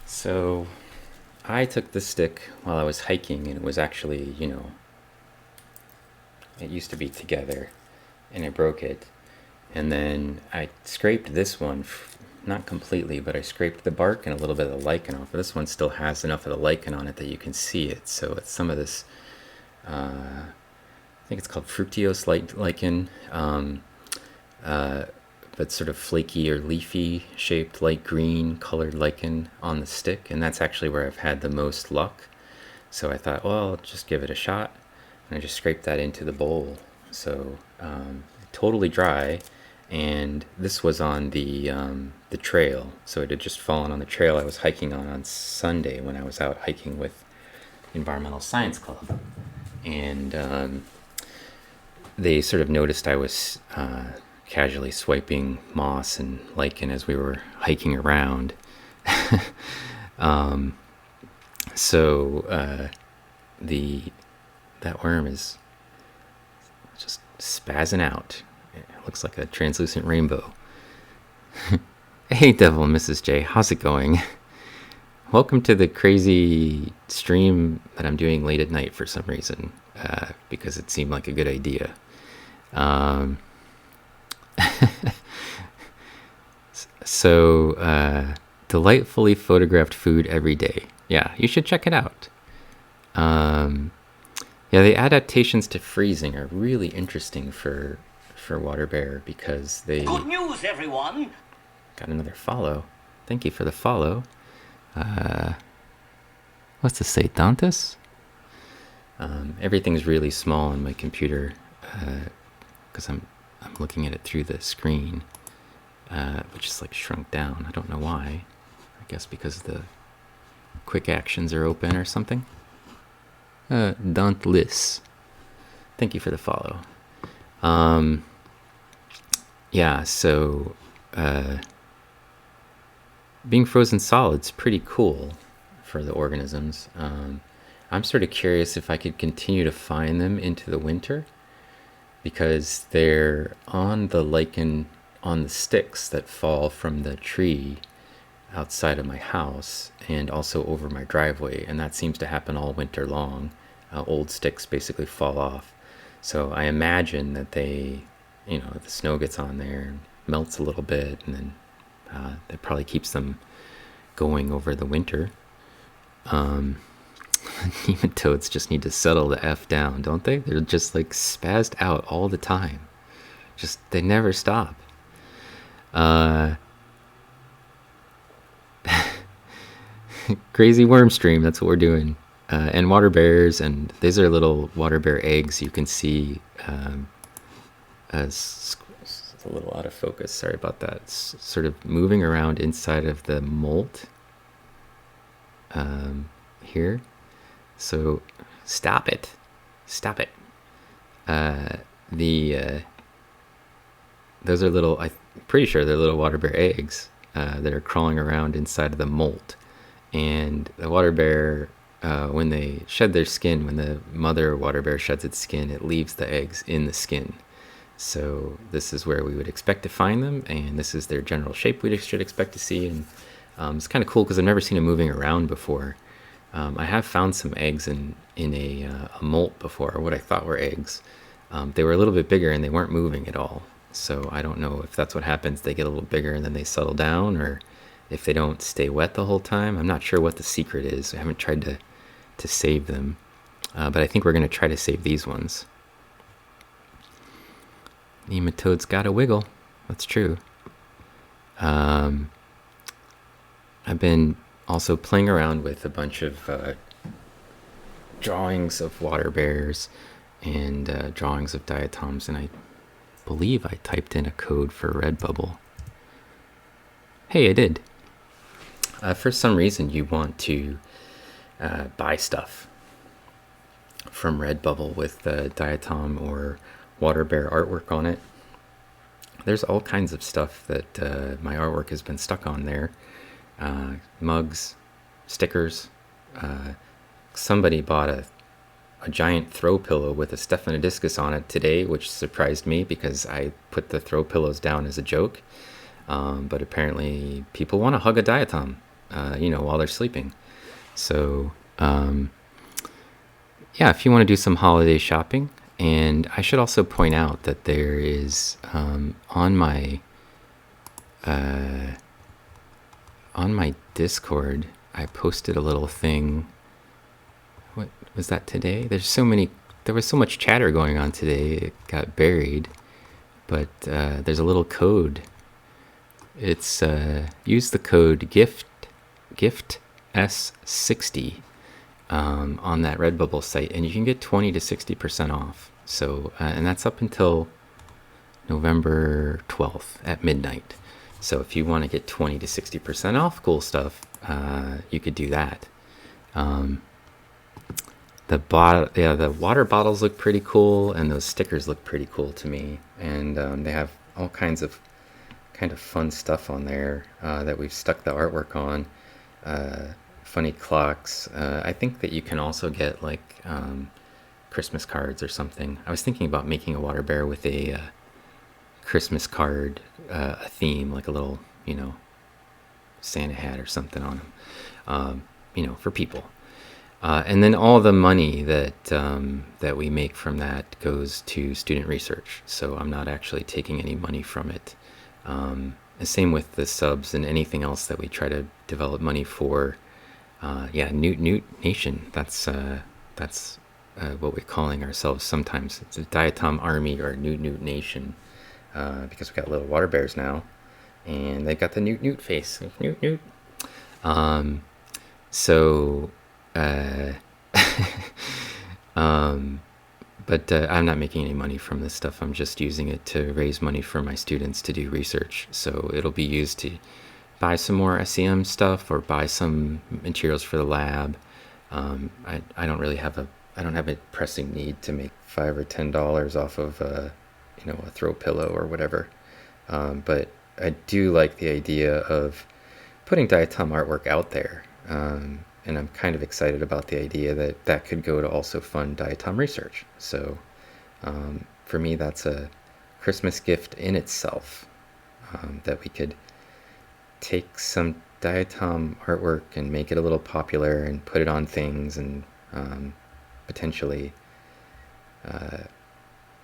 So I took the stick while I was hiking, and it was actually, it used to be together, and I broke it. And then I scraped this one, not completely, but I scraped the bark and a little bit of the lichen off. But this one still has enough of the lichen on it that you can see it. So it's some of this, I think it's called fructose lichen, but sort of flaky or leafy shaped light green colored lichen on the stick, and that's actually where I've had the most luck. So I thought, well, I'll just give it a shot, and I just scraped that into the bowl. So totally dry, and this was on the trail, so it had just fallen on the trail I was hiking on Sunday when I was out hiking with Environmental Science Club, and they sort of noticed I was casually swiping moss and lichen as we were hiking around. So that worm is just spazzing out. It looks like a translucent rainbow. Hey, Devil and Mrs. J, how's it going? Welcome to the crazy stream that I'm doing late at night for some reason, because it seemed like a good idea. So, delightfully photographed food every day. Yeah, you should check it out. Yeah, the adaptations to freezing are really interesting for water bear because they... Good news, everyone! Got another follow. Thank you for the follow. What's this say, Dantes? Everything's really small on my computer because I'm looking at it through the screen, which is like shrunk down. I don't know why. I guess because the quick actions are open or something. Dauntless. Thank you for the follow. Yeah, so being frozen solid's pretty cool for the organisms. I'm sort of curious if I could continue to find them into the winter, because they're on the lichen on the sticks that fall from the tree outside of my house and also over my driveway, and that seems to happen all winter long. Old sticks basically fall off. So I imagine that they, the snow gets on there and melts a little bit, and then that probably keeps them going over the winter. Nematodes just need to settle the F down, don't they? They're just like spazzed out all the time. They never stop. Crazy worm stream, that's what we're doing. And water bears, and these are little water bear eggs you can see. As it's a little out of focus, sorry about that. It's sort of moving around inside of the molt here. So Stop it. Stop it. Those are little, I'm pretty sure they're little water bear eggs that are crawling around inside of the molt. And the water bear, when they shed their skin, when the mother water bear sheds its skin, it leaves the eggs in the skin. So this is where we would expect to find them, and this is their general shape we should expect to see. And it's kind of cool because I've never seen them moving around before. I have found some eggs in a molt before, what I thought were eggs. They were a little bit bigger and they weren't moving at all. So I don't know if that's what happens. They get a little bigger and then they settle down, or if they don't stay wet the whole time. I'm not sure what the secret is. I haven't tried to save them. But I think we're going to try to save these ones. Nematodes got a wiggle. That's true. I've been also playing around with a bunch of drawings of water bears and drawings of diatoms, and I believe I typed in a code for Redbubble. Hey, I did. For some reason, you want to buy stuff from Redbubble with Diatom or Waterbear artwork on it. There's all kinds of stuff that my artwork has been stuck on there. Mugs, stickers. Somebody bought a giant throw pillow with a Stephanodiscus on it today, which surprised me because I put the throw pillows down as a joke. But apparently people want to hug a diatom, while they're sleeping. So, yeah, if you want to do some holiday shopping. And I should also point out that there is, on my Discord, I posted a little thing. What was that today? There was so much chatter going on today, it got buried. But there's a little code. It's use the code GIFTS60 on that Redbubble site, and you can get 20 to 60% off. So, and that's up until November 12th at midnight. So if you want to get 20 to 60% off cool stuff, you could do that. The water bottles look pretty cool, and those stickers look pretty cool to me. And they have all kinds of kind of fun stuff on there that we've stuck the artwork on. Funny clocks. I think that you can also get like Christmas cards or something. I was thinking about making a water bear with a Christmas card, a theme, like a little, Santa hat or something on them, for people. And then all the money that we make from that goes to student research. So I'm not actually taking any money from it. The same with the subs and anything else that we try to develop money for. Newt Nation. That's what we're calling ourselves sometimes. It's a Diatom Army or Newt Nation, because we got little water bears now, and they got the Newt face. Newt. But I'm not making any money from this stuff. I'm just using it to raise money for my students to do research. So it'll be used to buy some more SEM stuff or buy some materials for the lab. I don't really have a pressing need to make $5 or $10 off of a throw pillow or whatever. But I do like the idea of putting diatom artwork out there. And I'm kind of excited about the idea that could go to also fund diatom research. So for me, that's a Christmas gift in itself, that we could take some diatom artwork and make it a little popular and put it on things, and potentially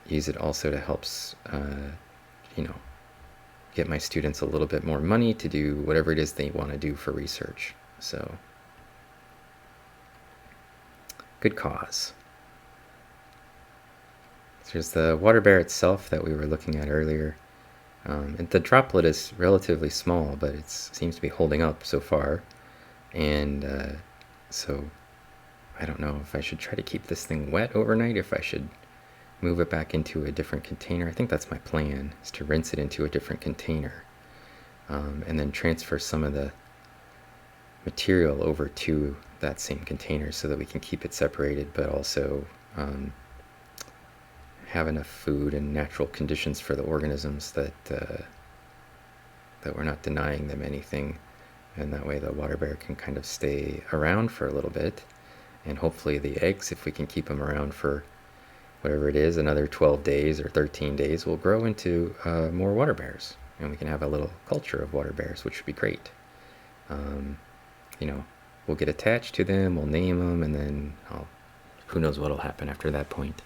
use it also to help get my students a little bit more money to do whatever it is they want to do for research. So good cause. There's the water bear itself that we were looking at earlier. And the droplet is relatively small, but it seems to be holding up so far. And so I don't know if I should try to keep this thing wet overnight, if I should move it back into a different container. I think that's my plan, is to rinse it into a different container, and then transfer some of the material over to that same container so that we can keep it separated, but also have enough food and natural conditions for the organisms that that we're not denying them anything, and that way the water bear can kind of stay around for a little bit, and hopefully the eggs, if we can keep them around for whatever it is, another 12 days or 13 days, will grow into more water bears, and we can have a little culture of water bears, which would be great. You know, we'll get attached to them, we'll name them, and then who knows what'll happen after that point.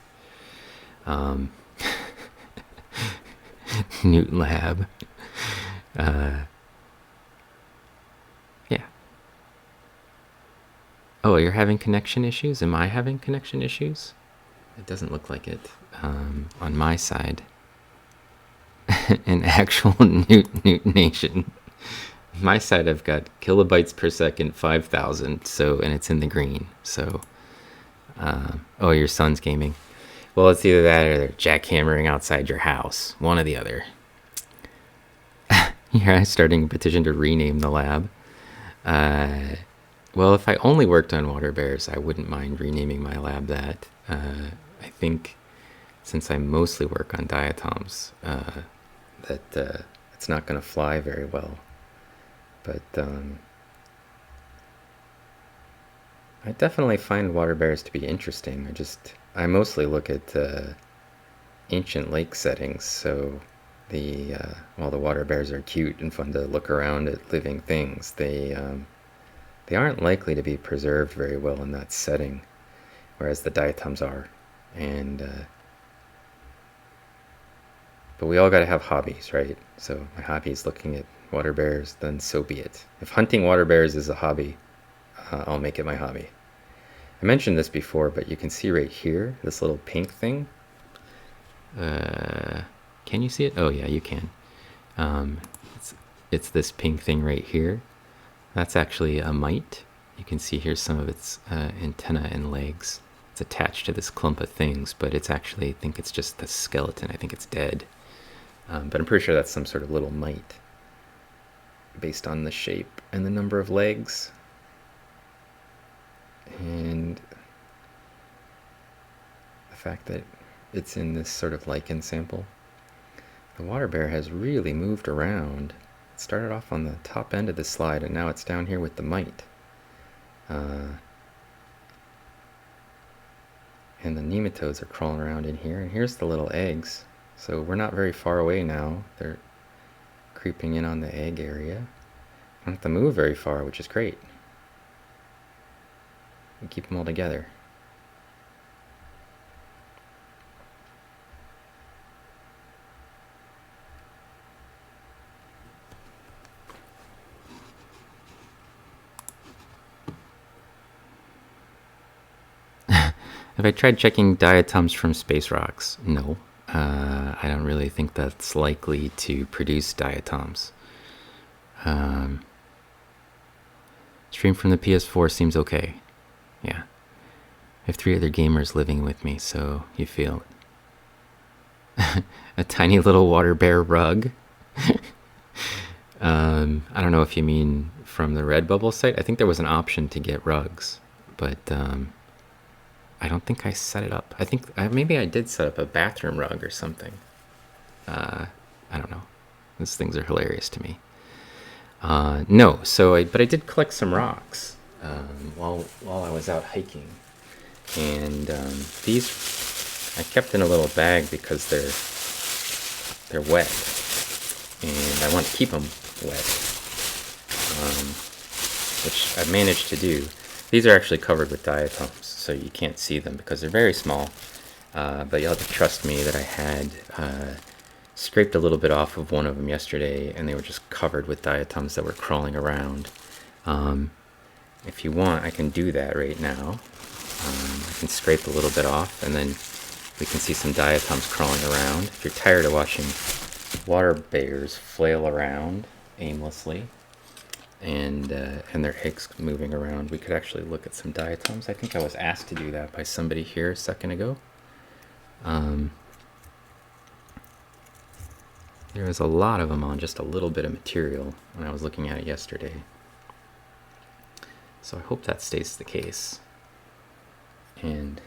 Newt Lab. Yeah. Oh, you're having connection issues? Am I having connection issues? It doesn't look like it on my side. An actual Newt Nation. My side, I've got kilobytes per second, 5,000. So, and it's in the green. So, oh, your son's gaming. Well, it's either that or they're jackhammering outside your house. One or the other. Yeah, I'm starting a petition to rename the lab. Well, if I only worked on water bears, I wouldn't mind renaming my lab that. I think since I mostly work on diatoms, that it's not going to fly very well. But I definitely find water bears to be interesting. I mostly look at ancient lake settings, so while the water bears are cute and fun to look around at living things, they aren't likely to be preserved very well in that setting, whereas the diatoms are. But we all got to have hobbies, right? So my hobby is looking at water bears, then so be it. If hunting water bears is a hobby, I'll make it my hobby. I mentioned this before, but you can see right here, this little pink thing. Can you see it? Oh yeah, you can. It's this pink thing right here. That's actually a mite. You can see here some of its antenna and legs. It's attached to this clump of things, but it's actually, I think it's just the skeleton. I think it's dead. But I'm pretty sure that's some sort of little mite based on the shape and the number of legs. And the fact that it's in this sort of lichen sample. The water bear has really moved around. It started off on the top end of the slide, and now it's down here with the mite. And the nematodes are crawling around in here, and here's the little eggs. So we're not very far away now. They're creeping in on the egg area. I don't have to move very far, which is great. We keep them all together. Have I tried checking diatoms from space rocks? No. I don't really think that's likely to produce diatoms. Stream from the PS4 seems okay. Yeah. I have 3 other gamers living with me, so you feel it. A tiny little water bear rug. I don't know if you mean from the Redbubble site. I think there was an option to get rugs, but I don't think I set it up. I think maybe I did set up a bathroom rug or something. I don't know. These things are hilarious to me. No, but I did collect some rocks while I was out hiking, and these I kept in a little bag because they're wet, and I want to keep them wet, which I've managed to do. These are actually covered with diatoms, so you can't see them because they're very small. But you'll have to trust me that I had scraped a little bit off of one of them yesterday, and they were just covered with diatoms that were crawling around. If you want, I can do that right now. I can scrape a little bit off, and then we can see some diatoms crawling around. If you're tired of watching water bears flail around aimlessly, and their eggs moving around, we could actually look at some diatoms. I think I was asked to do that by somebody here a second ago. There was a lot of them on just a little bit of material when I was looking at it yesterday. So I hope that stays the case. And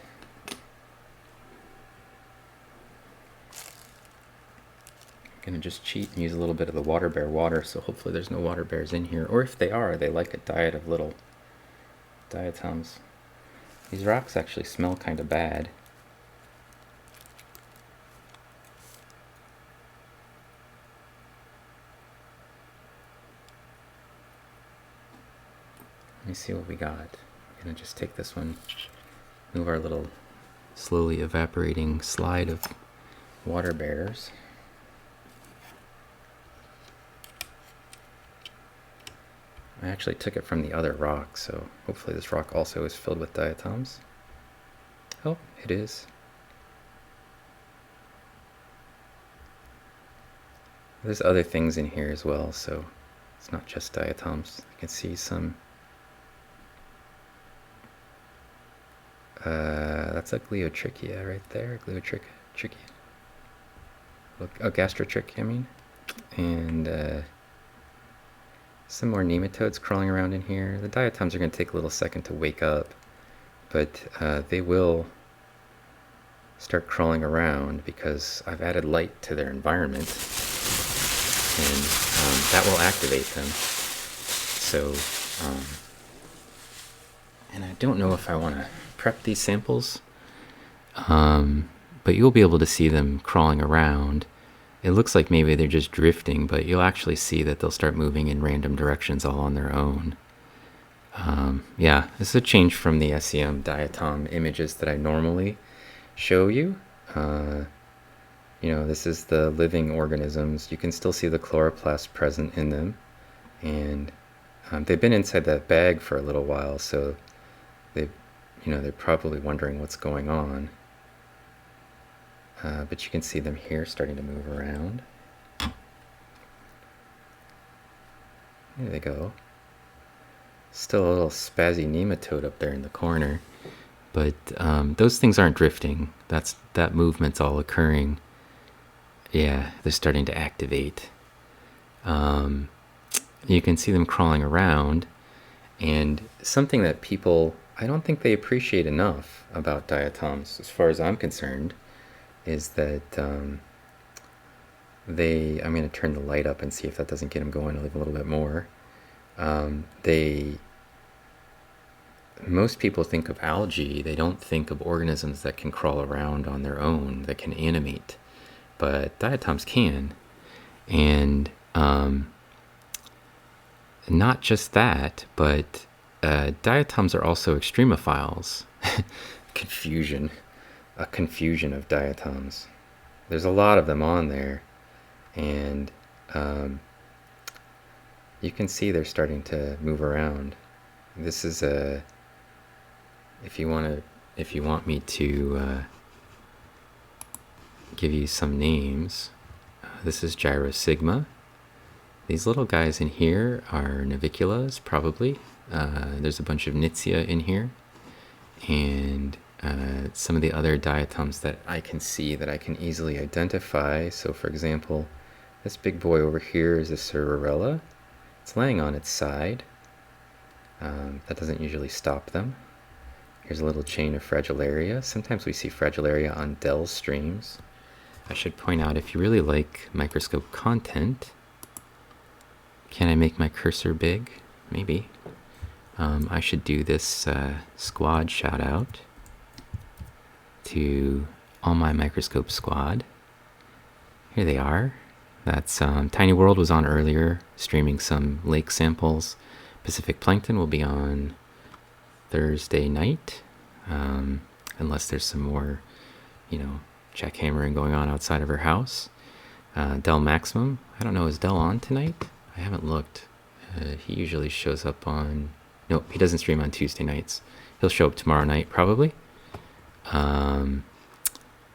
I'm gonna just cheat and use a little bit of the Waterbear water, so hopefully there's no water bears in here. Or if they are, they like a diet of little diatoms. These rocks actually smell kind of bad. Let me see what we got. I'm gonna just take this one, move our little slowly evaporating slide of water bears. I actually took it from the other rock, so hopefully this rock also is filled with diatoms. Oh, it is. There's other things in here as well, so it's not just diatoms. I can see some. That's a gliotrichia right there. Gliotrichia. A gastrotrichia, I mean. And some more nematodes crawling around in here. The diatoms are going to take a little second to wake up, but they will start crawling around because I've added light to their environment, and that will activate them. So, and I don't know if I want to prep these samples, but you'll be able to see them crawling around. It looks like maybe they're just drifting, but you'll actually see that they'll start moving in random directions all on their own. Yeah, this is a change from the SEM diatom images that I normally show you. You know, this is the living organisms. You can still see the chloroplast present in them, and they've been inside that bag for a little while, so they're probably wondering what's going on. But you can see them here starting to move around. There they go. Still a little spazzy nematode up there in the corner, but those things aren't drifting. That movement's all occurring. Yeah, they're starting to activate. You can see them crawling around, and something that people, I don't think they appreciate enough about diatoms, as far as I'm concerned, is that I'm going to turn the light up and see if that doesn't get them going a little bit more. Most people think of algae, they don't think of organisms that can crawl around on their own, that can animate, but diatoms can. And not just that, but diatoms are also extremophiles. A confusion of diatoms. There's a lot of them on there, and you can see they're starting to move around. This is if you want me to give you some names, this is Gyrosigma. These little guys in here are naviculas, probably. There's a bunch of Nitzia in here, and some of the other diatoms that I can see that I can easily identify. So for example, this big boy over here is a Cerarella. It's laying on its side. That doesn't usually stop them. Here's a little chain of Fragillaria. Sometimes we see Fragillaria on Dell streams. I should point out, if you really like Microscope content, can I make my cursor big? Maybe. I should do this squad shout out to all my Microscope squad. Here they are. That's Tiny World was on earlier, streaming some lake samples. Pacific Plankton will be on Thursday night, unless there's some more, jackhammering going on outside of her house. Dell Maximum, I don't know, is Dell on tonight? I haven't looked. He usually shows up on, no, he doesn't stream on Tuesday nights. He'll show up tomorrow night, probably.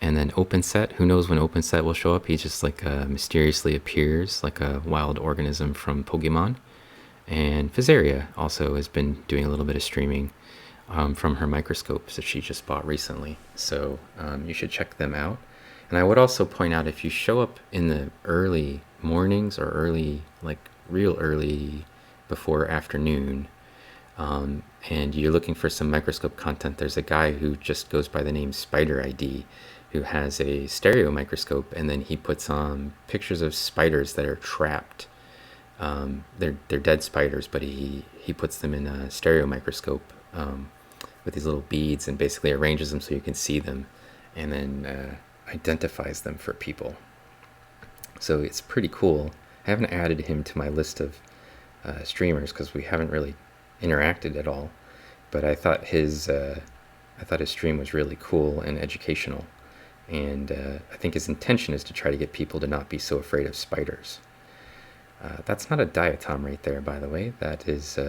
And then OpenSet, who knows when OpenSet will show up? He just mysteriously appears like a wild organism from Pokemon. And Physaria also has been doing a little bit of streaming from her microscopes that she just bought recently. So you should check them out. And I would also point out, if you show up in the early mornings or early, real early before afternoon, and you're looking for some microscope content, there's a guy who just goes by the name Spider ID who has a stereo microscope, and then he puts on pictures of spiders that are trapped. They're dead spiders, but he puts them in a stereo microscope with these little beads and basically arranges them so you can see them, and then identifies them for people. So it's pretty cool. I haven't added him to my list of streamers because we haven't really interacted at all, but I thought his stream was really cool and educational, and I think his intention is to try to get people to not be so afraid of spiders. That's not a diatom right there, by the way. That is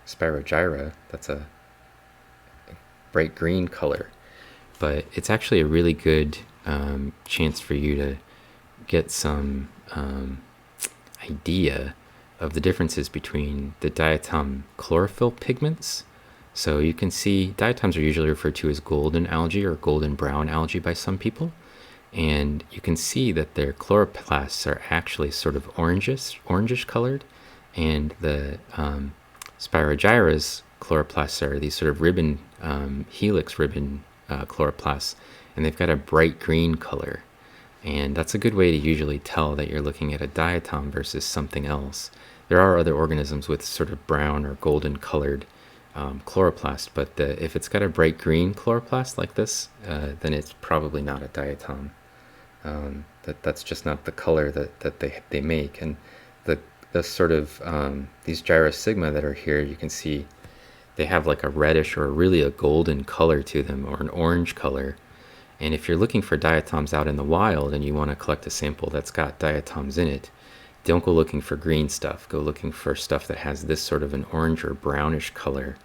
Spirogyra. That's a bright green color, but it's actually a really good chance for you to get some idea of the differences between the diatom chlorophyll pigments. So you can see diatoms are usually referred to as golden algae or golden brown algae by some people, and you can see that their chloroplasts are actually sort of orangish colored, and the Spirogyra's chloroplasts are these sort of ribbon, helix ribbon chloroplasts, and they've got a bright green color. And that's a good way to usually tell that you're looking at a diatom versus something else. There are other organisms with sort of brown or golden colored chloroplast, but if it's got a bright green chloroplast like this, then it's probably not a diatom. That's just not the color that they make. And the sort of these Gyrosigma that are here, you can see they have like a reddish or really a golden color to them, or an orange color. And if you're looking for diatoms out in the wild and you want to collect a sample that's got diatoms in it, don't go looking for green stuff. Go looking for stuff that has this sort of an orange or brownish color.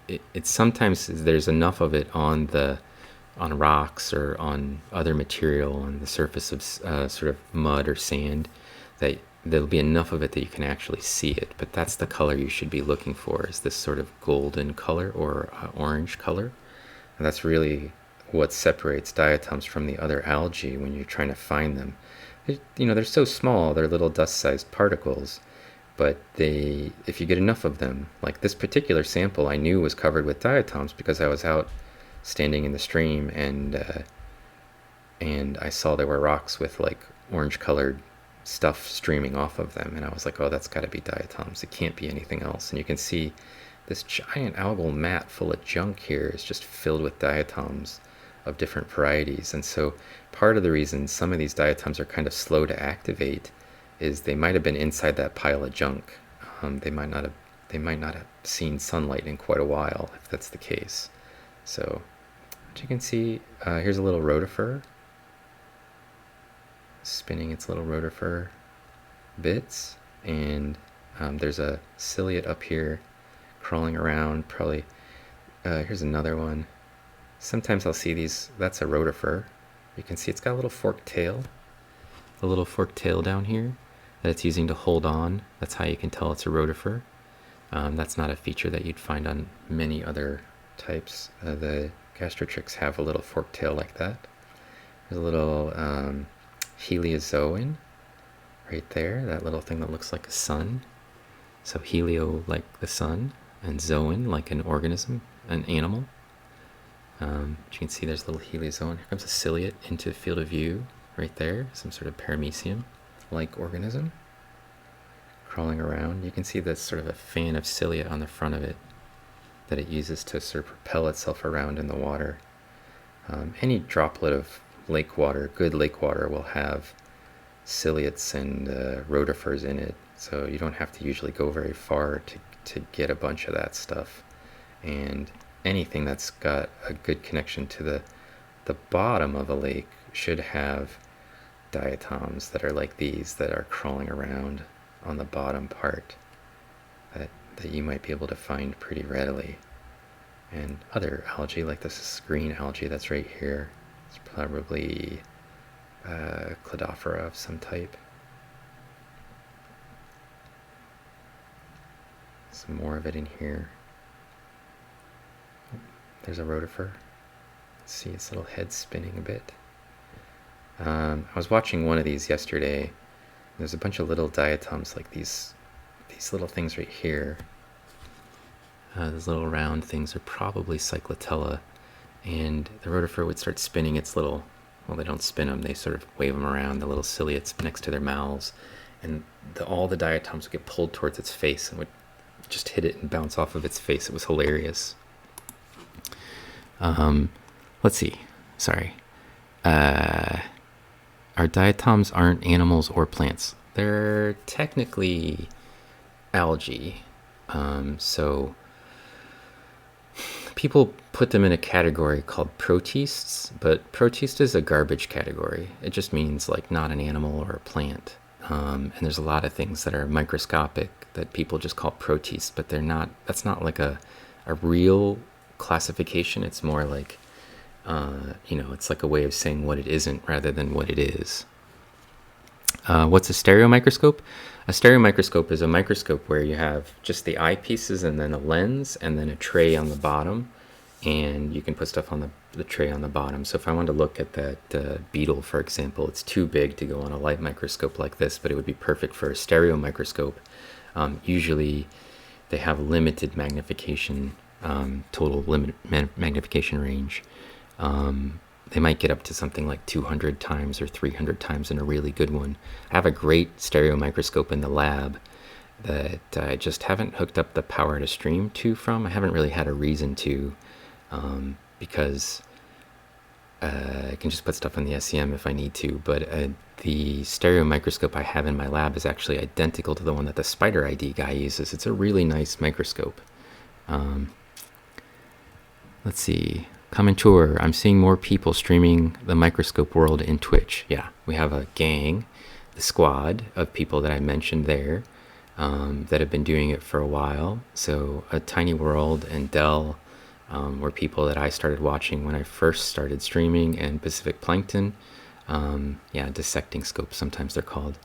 It's sometimes there's enough of it on rocks or on other material on the surface of sort of mud or sand that there'll be enough of it that you can actually see it. But that's the color you should be looking for, is this sort of golden color or orange color. And that's really what separates diatoms from the other algae when you're trying to find them. They're so small, they're little dust-sized particles, but if you get enough of them, like this particular sample I knew was covered with diatoms because I was out standing in the stream and I saw there were rocks with like orange-colored stuff streaming off of them, and I was like, oh, that's got to be diatoms. It can't be anything else. And you can see this giant algal mat full of junk here is just filled with diatoms of different varieties. And so part of the reason some of these diatoms are kind of slow to activate is they might have been inside that pile of junk. They might not have seen sunlight in quite a while, if that's the case. So as you can see, here's a little rotifer spinning its little rotifer bits, and there's a ciliate up here crawling around, probably. Here's another one. Sometimes I'll see these. That's a rotifer. You can see it's got a little forked tail. A little forked tail down here that it's using to hold on. That's how you can tell it's a rotifer. That's not a feature that you'd find on many other types. The gastrotrix have a little forked tail like that. There's a little heliozoan right there, that little thing that looks like a sun. So helio like the sun, and zoan like an organism, an animal. You can see there's a little heliozoan. Here comes a ciliate into field of view right there, some sort of paramecium-like organism crawling around. You can see that's sort of a fan of cilia on the front of it that it uses to sort of propel itself around in the water. Any droplet of lake water, good lake water, will have ciliates and rotifers in it, so you don't have to usually go very far to get a bunch of that stuff. And anything that's got a good connection to the bottom of a lake should have diatoms that are like these, that are crawling around on the bottom part, that you might be able to find pretty readily. And other algae, like this green algae that's right here, it's probably Cladophora of some type. Some more of it in here. There's a rotifer. Let's see its little head spinning a bit. I was watching one of these yesterday. There's a bunch of little diatoms like these little things right here. Those little round things are probably Cyclotella, and the rotifer would start spinning its little, well, they don't spin them, they sort of wave them around, the little ciliates next to their mouths, and all the diatoms would get pulled towards its face and would just hit it and bounce off of its face. It was hilarious. Let's see. Sorry. Our diatoms aren't animals or plants. They're technically algae. So people put them in a category called protists, but protist is a garbage category. It just means like not an animal or a plant. And there's a lot of things that are microscopic that people just call protists, but they're not. That's not like a real classification. It's more like, it's like a way of saying what it isn't rather than what it is. What's a stereomicroscope? A stereomicroscope is a microscope where you have just the eyepieces and then a lens and then a tray on the bottom, and you can put stuff on the tray on the bottom. So if I wanted to look at that beetle, for example, it's too big to go on a light microscope like this, but it would be perfect for a stereomicroscope. Usually they have limited magnification, total magnification range. They might get up to something like 200 times or 300 times in a really good one. I have a great stereo microscope in the lab that I just haven't hooked up the power to stream to from. I haven't really had a reason to, because I can just put stuff on the SEM if I need to. But the stereo microscope I have in my lab is actually identical to the one that the Spider ID guy uses. It's a really nice microscope. Let's see. Commentour, I'm seeing more people streaming the microscope world in Twitch. Yeah, we have a gang, the squad of people that I mentioned there, that have been doing it for a while. So a Tiny World and Dell were people that I started watching when I first started streaming, and Pacific Plankton, dissecting scopes sometimes they're called.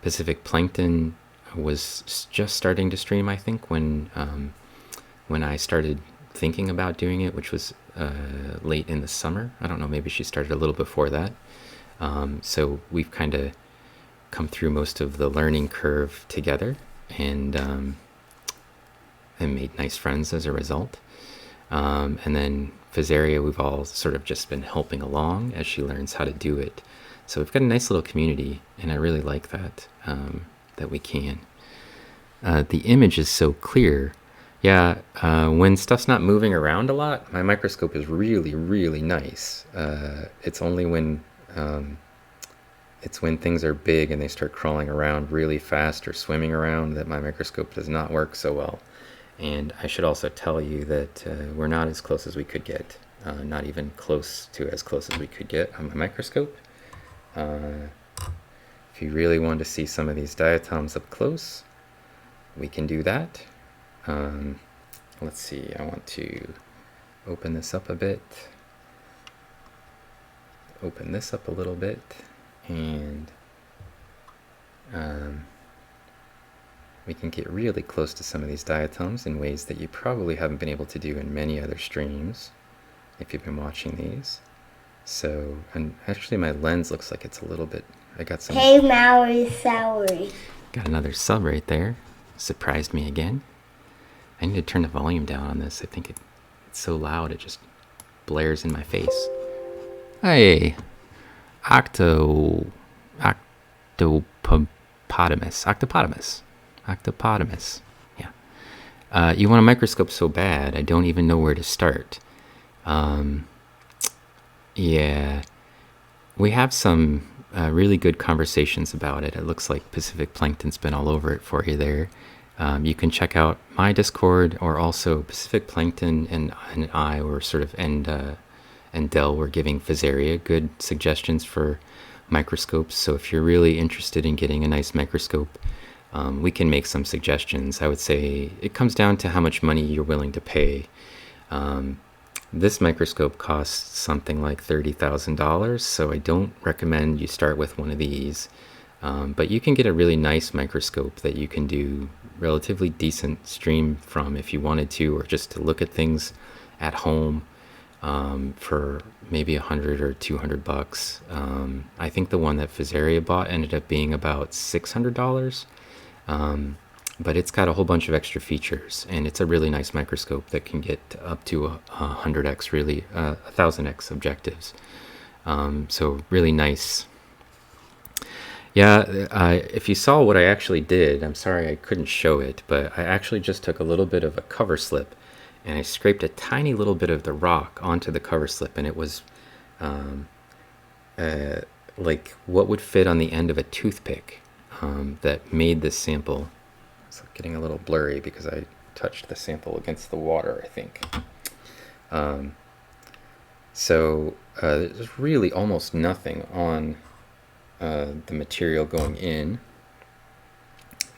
Pacific Plankton was just starting to stream, I think, when I started thinking about doing it, which was late in the summer. I don't know, maybe she started a little before that. So we've kind of come through most of the learning curve together, and made nice friends as a result. And then Fizaria, we've all sort of just been helping along as she learns how to do it. So we've got a nice little community, and I really like that, that we can. The image is so clear. Yeah, when stuff's not moving around a lot, my microscope is really, really nice. It's only when things are big and they start crawling around really fast or swimming around that my microscope does not work so well. And I should also tell you that we're not as close as we could get, not even close to as close as we could get on my microscope. If you really want to see some of these diatoms up close, we can do that. Let's see, I want to open this up a bit, open this up a little bit, and we can get really close to some of these diatoms in ways that you probably haven't been able to do in many other streams if you've been watching these. So, and actually my lens looks like it's a little bit, I got some... Hey, Maui Souri. Got another sub right there. Surprised me again. I need to turn the volume down on this. I think it's so loud it just blares in my face. Hey, octopotamus. Yeah. You want a microscope so bad, I don't even know where to start. Yeah, we have some really good conversations about it. It looks like Pacific Plankton's been all over it for you there. You can check out my Discord, or also Pacific Plankton and I were sort of, and Dell were giving Fizaria good suggestions for microscopes. So if you're really interested in getting a nice microscope, we can make some suggestions. I would say it comes down to how much money you're willing to pay. This microscope costs something like $30,000, so I don't recommend you start with one of these. But you can get a really nice microscope that you can do relatively decent stream from if you wanted to, or just to look at things at home for maybe $100 or $200. I think the one that Fizaria bought ended up being about $600. but it's got a whole bunch of extra features, and it's a really nice microscope that can get up to 100x, really 1000x objectives. So really nice. Yeah, if you saw what I actually did, I'm sorry I couldn't show it, but I actually just took a little bit of a cover slip and I scraped a tiny little bit of the rock onto the cover slip, and it was like what would fit on the end of a toothpick that made this sample. It's getting a little blurry because I touched the sample against the water, I think. So there's really almost nothing on the material going in,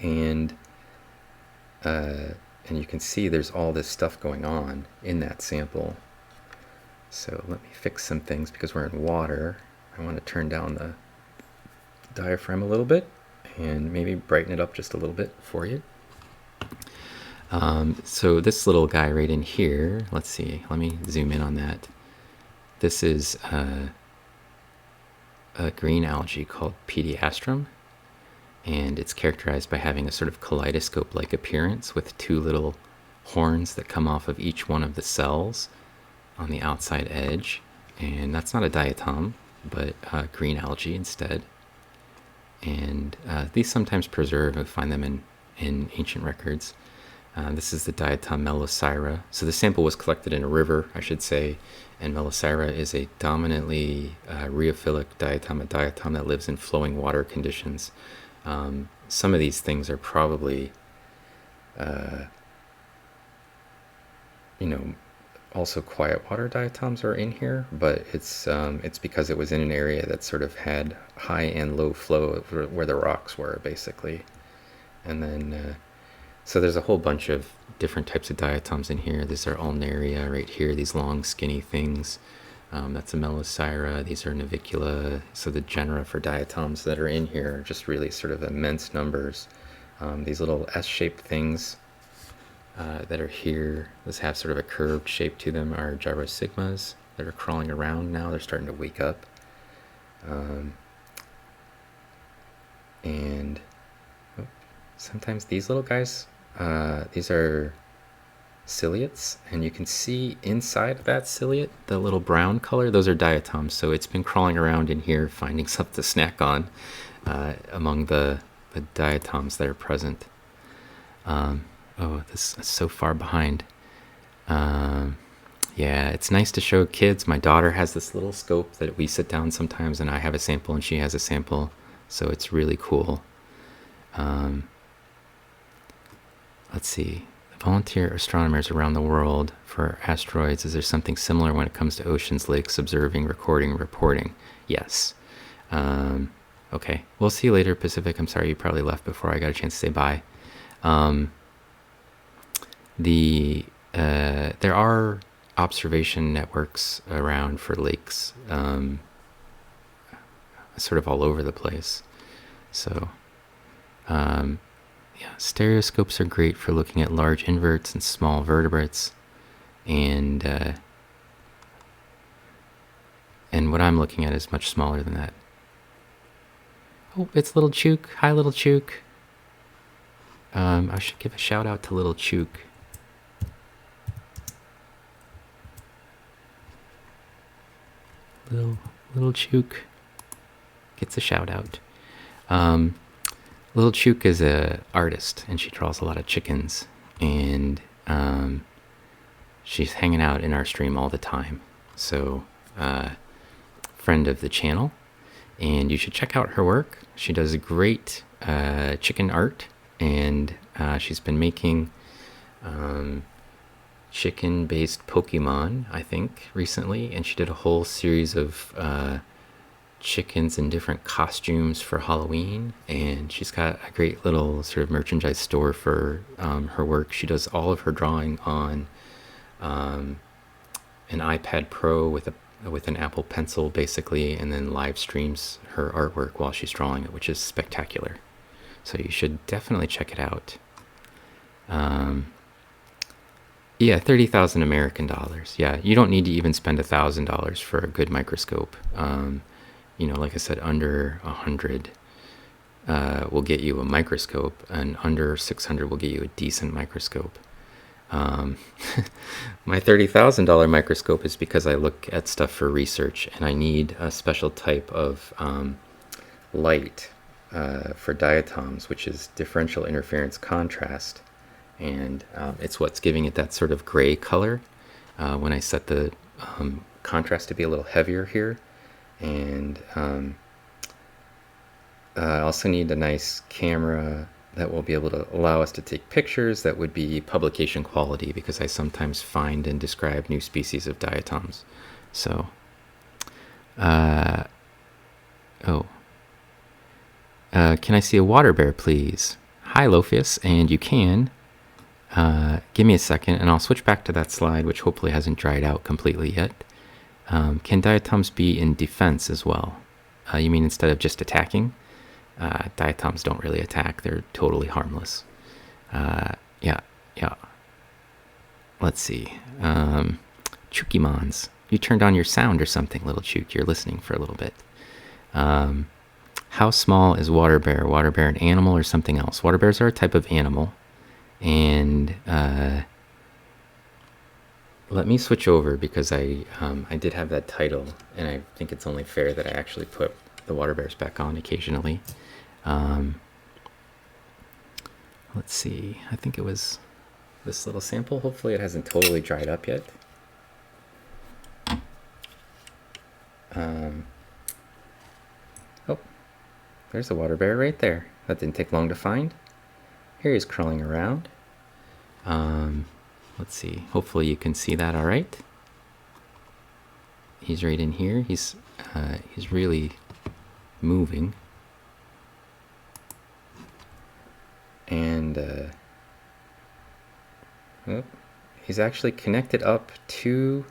and you can see there's all this stuff going on in that sample. So let me fix some things because we're in water. I want to turn down the diaphragm a little bit and maybe brighten it up just a little bit for you. So this little guy right in here, let's see, let me zoom in on that. This is a green algae called Pediastrum, and it's characterized by having a sort of kaleidoscope-like appearance with two little horns that come off of each one of the cells on the outside edge. And that's not a diatom, but green algae instead. And these sometimes preserve, we find them in ancient records. This is the Diatom Melosira. So the sample was collected in a river, I should say, and Melosira is a dominantly rheophilic diatom, a diatom that lives in flowing water conditions. Some of these things are probably, also quiet water diatoms are in here, but it's because it was in an area that sort of had high and low flow where the rocks were, basically. And then so there's a whole bunch of different types of diatoms in here. These are ulnaria right here, these long skinny things. That's a Melosira. These are Navicula. So the genera for diatoms that are in here are just really sort of immense numbers. These little S-shaped things that are here, those have sort of a curved shape to them, are Gyrosigmas that are crawling around now. They're starting to wake up. And sometimes these little guys, these are Ciliates, and you can see inside of that ciliate, the little brown color, those are diatoms. So it's been crawling around in here finding something to snack on among the diatoms that are present. Oh, this is so far behind. Yeah, it's nice to show kids. My daughter has this little scope that we sit down sometimes, and I have a sample and she has a sample, so it's really cool. Let's see. Volunteer astronomers around the world for asteroids. Is there something similar when it comes to oceans, lakes, observing, recording, reporting? Yes. Okay. We'll see you later, Pacific. I'm sorry you probably left before I got a chance to say bye. There are observation networks around for lakes, sort of all over the place. So, yeah, stereoscopes are great for looking at large inverts and small vertebrates, and what I'm looking at is much smaller than that. Oh, it's Little Chook. Hi, Little Chook. I should give a shout out to Little Chook. Little Chook gets a shout out. Little Chook is a artist, and she draws a lot of chickens, and she's hanging out in our stream all the time. So, friend of the channel, and you should check out her work. She does great chicken art, and she's been making chicken-based Pokemon, I think, recently, and she did a whole series of chickens in different costumes for Halloween, and she's got a great little sort of merchandise store for her work. She does all of her drawing on an iPad Pro with an Apple Pencil, basically, and then live streams her artwork while she's drawing it, which is spectacular. So you should definitely check it out. Yeah, 30,000 American dollars. Yeah, you don't need to even spend $1,000 for a good microscope. Like I said, under 100 will get you a microscope, and under 600 will get you a decent microscope. My $30,000 microscope is because I look at stuff for research, and I need a special type of light for diatoms, which is differential interference contrast, and it's what's giving it that sort of gray color when I set the contrast to be a little heavier here. And I also need a nice camera that will be able to allow us to take pictures that would be publication quality, because I sometimes find and describe new species of diatoms. So, can I see a water bear, please? Hi, Lophius, and you can. Give me a second, and I'll switch back to that slide, which hopefully hasn't dried out completely yet. Can diatoms be in defense as well? You mean instead of just attacking? Diatoms don't really attack. They're totally harmless. Yeah. Let's see. Chukimons. You turned on your sound or something, little Chuk. You're listening for a little bit. How small is water bear? Water bear an animal or something else? Water bears are a type of animal. And let me switch over, because I did have that title, and I think it's only fair that I actually put the water bears back on occasionally. Let's see. I think it was this little sample. Hopefully it hasn't totally dried up yet. Oh, there's a water bear right there. That didn't take long to find. Here he's crawling around. Let's see. Hopefully you can see that all right. He's right in here. He's really moving. And he's actually connected up to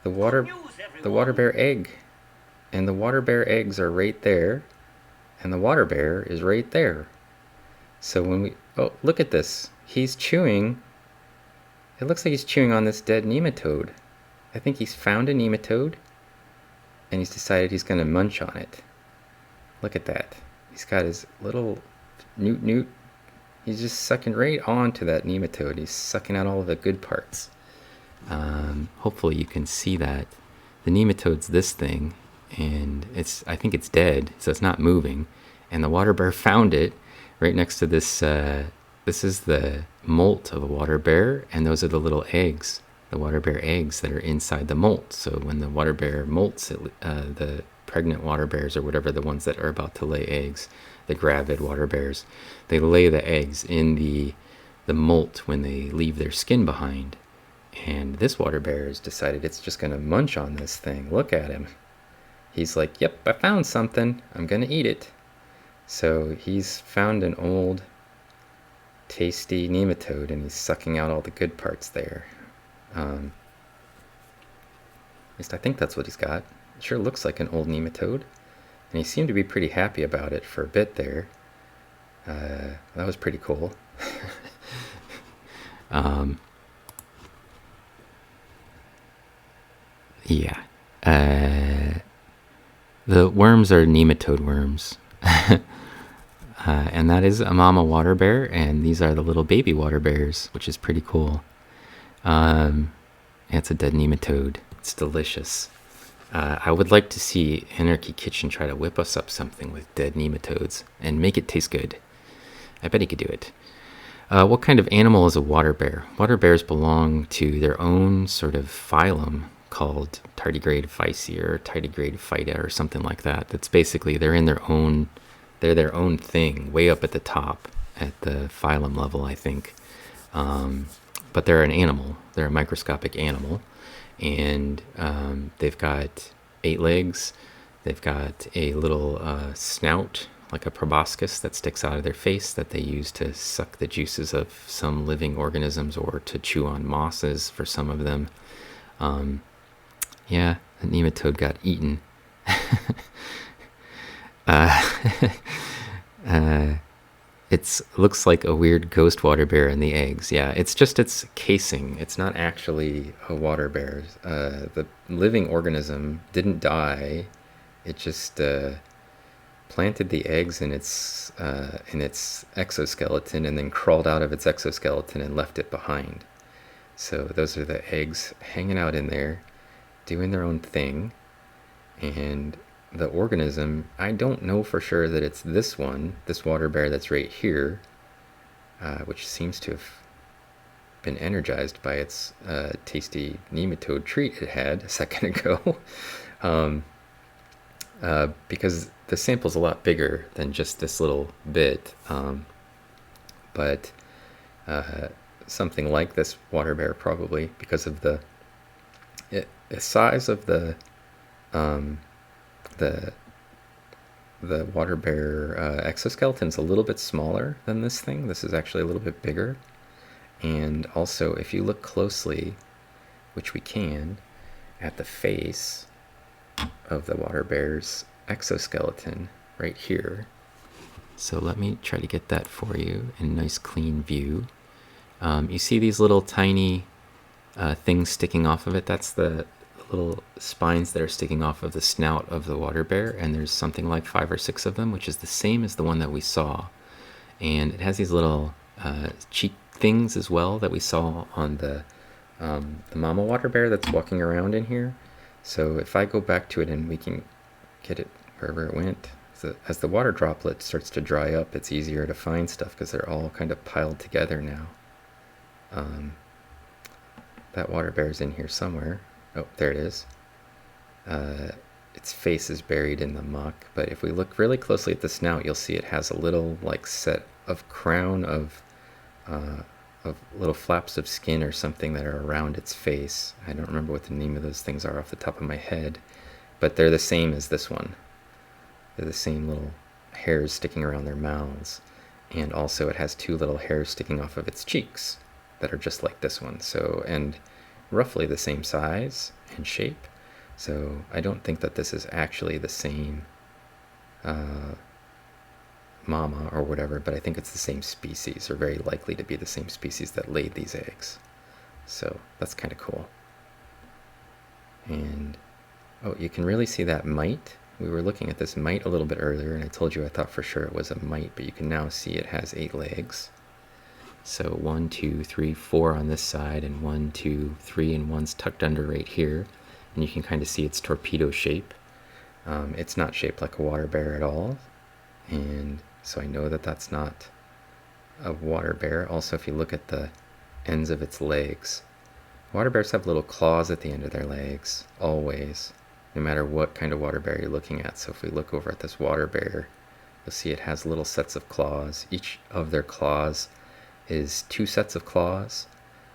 the water bear egg. And the water bear eggs are right there. And the water bear is right there. So when we... Oh, look at this. He's chewing... It looks like he's chewing on this dead nematode. I think he's found a nematode, and he's decided he's going to munch on it. Look at that. He's got his little newt. He's just sucking right onto that nematode. He's sucking out all of the good parts. Hopefully you can see that. The nematode's this thing, and I think it's dead, so it's not moving. And the water bear found it right next to this. This is the molt of a water bear, and those are the little eggs, the water bear eggs that are inside the molt. So when the water bear molts, the pregnant water bears, or whatever, the ones that are about to lay eggs, the gravid water bears, they lay the eggs in the molt when they leave their skin behind. And this water bear has decided it's just going to munch on this thing. Look at him. He's like, yep, I found something. I'm going to eat it. So he's found an old tasty nematode, and he's sucking out all the good parts there. At least I think that's what he's got. It sure looks like an old nematode, and he seemed to be pretty happy about it for a bit there. That was pretty cool. Yeah. The worms are nematode worms. And that is a mama water bear, and these are the little baby water bears, which is pretty cool. It's a dead nematode. It's delicious. I would like to see Anarchy Kitchen try to whip us up something with dead nematodes and make it taste good. I bet he could do it. What kind of animal is a water bear? Water bears belong to their own sort of phylum called Tardigrade Phyci or Tardigrade Phyta or something like that. That's basically, they're their own thing, way up at the top, at the phylum level, I think. But they're an animal. They're a microscopic animal. And they've got 8 legs. They've got a little snout, like a proboscis, that sticks out of their face that they use to suck the juices of some living organisms or to chew on mosses for some of them. Yeah, the nematode got eaten. It looks like a weird ghost water bear in the eggs. Yeah, it's just its casing. It's not actually a water bear. The living organism didn't die. It just planted the eggs in its exoskeleton and then crawled out of its exoskeleton and left it behind. So those are the eggs hanging out in there, doing their own thing. And the organism, I don't know for sure that it's this one, this water bear that's right here, which seems to have been energized by its tasty nematode treat it had a second ago. Because the sample's a lot bigger than just this little bit. But something like this water bear probably, because of the size of the water bear exoskeleton's a little bit smaller than this thing. This is actually a little bit bigger. And also, if you look closely, which we can, at the face of the water bear's exoskeleton right here. So let me try to get that for you in a nice clean view. You see these little tiny things sticking off of it? That's the little spines that are sticking off of the snout of the water bear, and there's something like 5 or 6 of them, which is the same as the one that we saw. And it has these little cheek things as well that we saw on the mama water bear that's walking around in here. So if I go back to it and we can get it wherever it went, so as the water droplet starts to dry up, it's easier to find stuff because they're all kind of piled together now. That water bear's in here somewhere. Oh, there it is. Its face is buried in the muck, but if we look really closely at the snout, you'll see it has a little like set of crown of little flaps of skin or something that are around its face. I don't remember what the name of those things are off the top of my head, but they're the same as this one. They're the same little hairs sticking around their mouths, and also it has 2 little hairs sticking off of its cheeks that are just like this one. So, and roughly the same size and shape. So I don't think that this is actually the same mama or whatever, but I think it's the same species, or very likely to be the same species that laid these eggs. So that's kind of cool. And oh, you can really see that mite. We were looking at this mite a little bit earlier, and I told you I thought for sure it was a mite, but you can now see it has 8 legs. So 1, 2, 3, 4 on this side, and 1, 2, 3, and one's tucked under right here. And you can kind of see its torpedo shape. It's not shaped like a water bear at all, and so I know that that's not a water bear. Also, if you look at the ends of its legs, water bears have little claws at the end of their legs, always, no matter what kind of water bear you're looking at. So if we look over at this water bear, you'll see it has little sets of claws. Each of their claws is 2 sets of claws.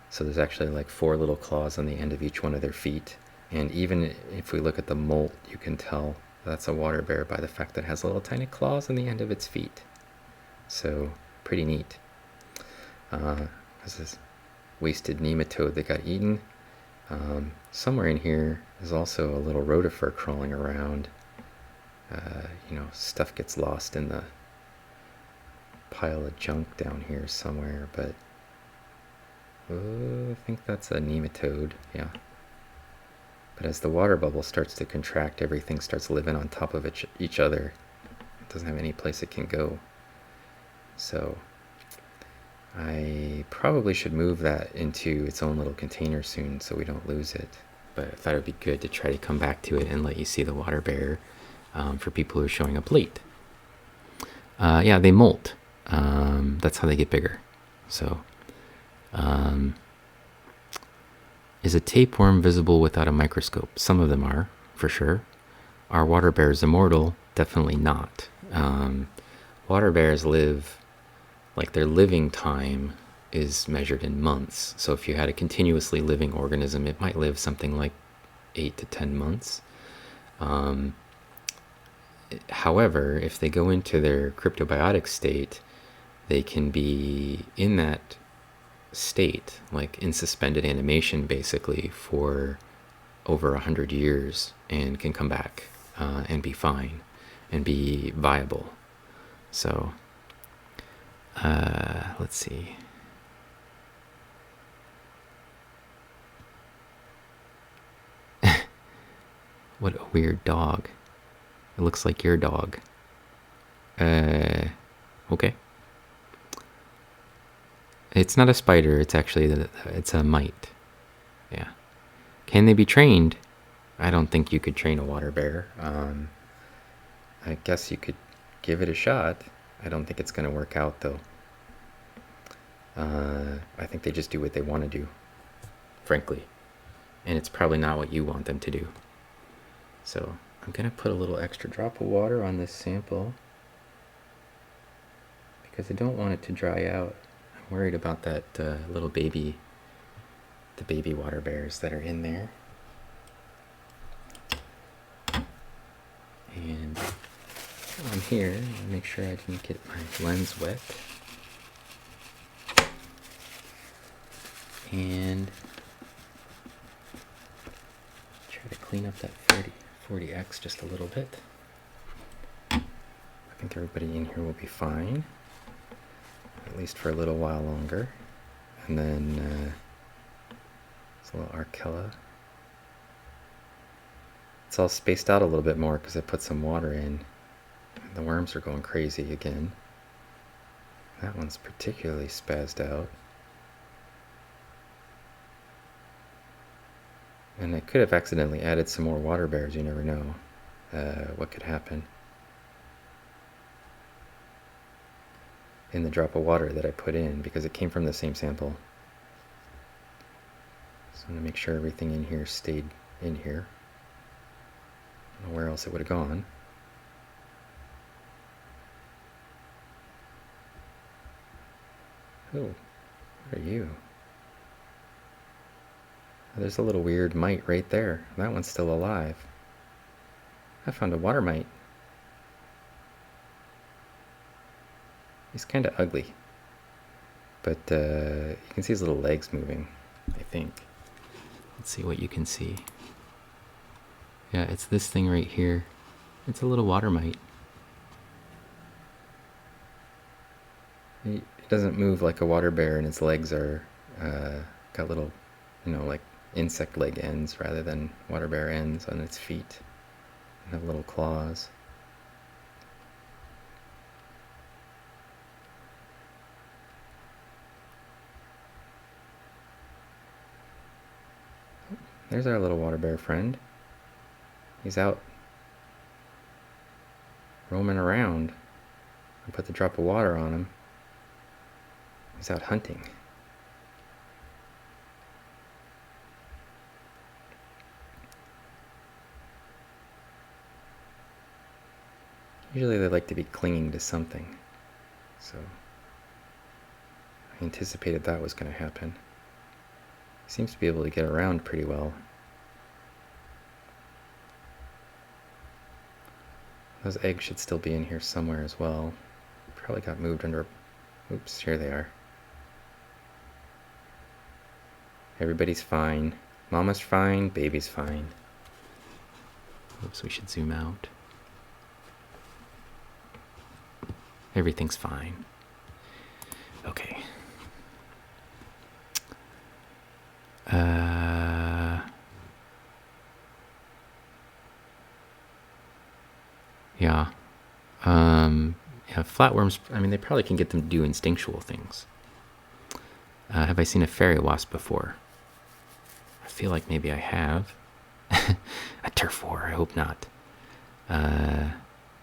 So there's actually like 4 little claws on the end of each one of their feet. And even if we look at the molt, you can tell that's a water bear by the fact that it has little tiny claws on the end of its feet. So pretty neat. There's this wasted nematode that got eaten. Somewhere in here is also a little rotifer crawling around. Stuff gets lost in the pile of junk down here somewhere, but I think that's a nematode, yeah. But as the water bubble starts to contract, everything starts living on top of each other. It doesn't have any place it can go. So I probably should move that into its own little container soon so we don't lose it. But I thought it would be good to try to come back to it and let you see the water bear for people who are showing up late. Yeah, they molt. That's how they get bigger. So, is a tapeworm visible without a microscope? Some of them are, for sure. Are water bears immortal? Definitely not. Water bears live, like their living time is measured in months. So if you had a continuously living organism, it might live something like 8 to 10 months. However, if they go into their cryptobiotic state, they can be in that state, like in suspended animation basically, for over 100 years and can come back and be fine and be viable. So let's see. What a weird dog. It looks like your dog. Okay. It's not a spider, it's actually, it's a mite. Yeah. Can they be trained? I don't think you could train a water bear. I guess you could give it a shot. I don't think it's going to work out, though. I think they just do what they want to do, frankly. And it's probably not what you want them to do. So I'm going to put a little extra drop of water on this sample because I don't want it to dry out. I'm worried about that little baby, the baby water bears that are in there. And on here, make sure I didn't get my lens wet. And try to clean up that 40x just a little bit. I think everybody in here will be fine, at least for a little while longer. And then it's a little Arcella. It's all spaced out a little bit more because I put some water in. The worms are going crazy again. That one's particularly spazzed out. And I could have accidentally added some more water bears, you never know what could happen in the drop of water that I put in because it came from the same sample. So I'm going to make sure everything in here stayed in here. I don't know where else it would have gone. Oh, what are you? There's a little weird mite right there. That one's still alive. I found a water mite. He's kind of ugly. But you can see his little legs moving, I think. Let's see what you can see. Yeah, it's this thing right here. It's a little water mite. It doesn't move like a water bear, and its legs are got little, like insect leg ends rather than water bear ends on its feet. And have little claws. There's our little water bear friend. He's out roaming around. I put the drop of water on him. He's out hunting. Usually they like to be clinging to something, so I anticipated that was going to happen. He seems to be able to get around pretty well. Those eggs should still be in here somewhere as well. Probably got moved under... Oops, here they are. Everybody's fine. Mama's fine, baby's fine. Oops, we should zoom out. Everything's fine. Okay. Yeah. Yeah, flatworms, they probably can get them to do instinctual things. Have I seen a fairy wasp before? I feel like maybe I have. A turf war, I hope not.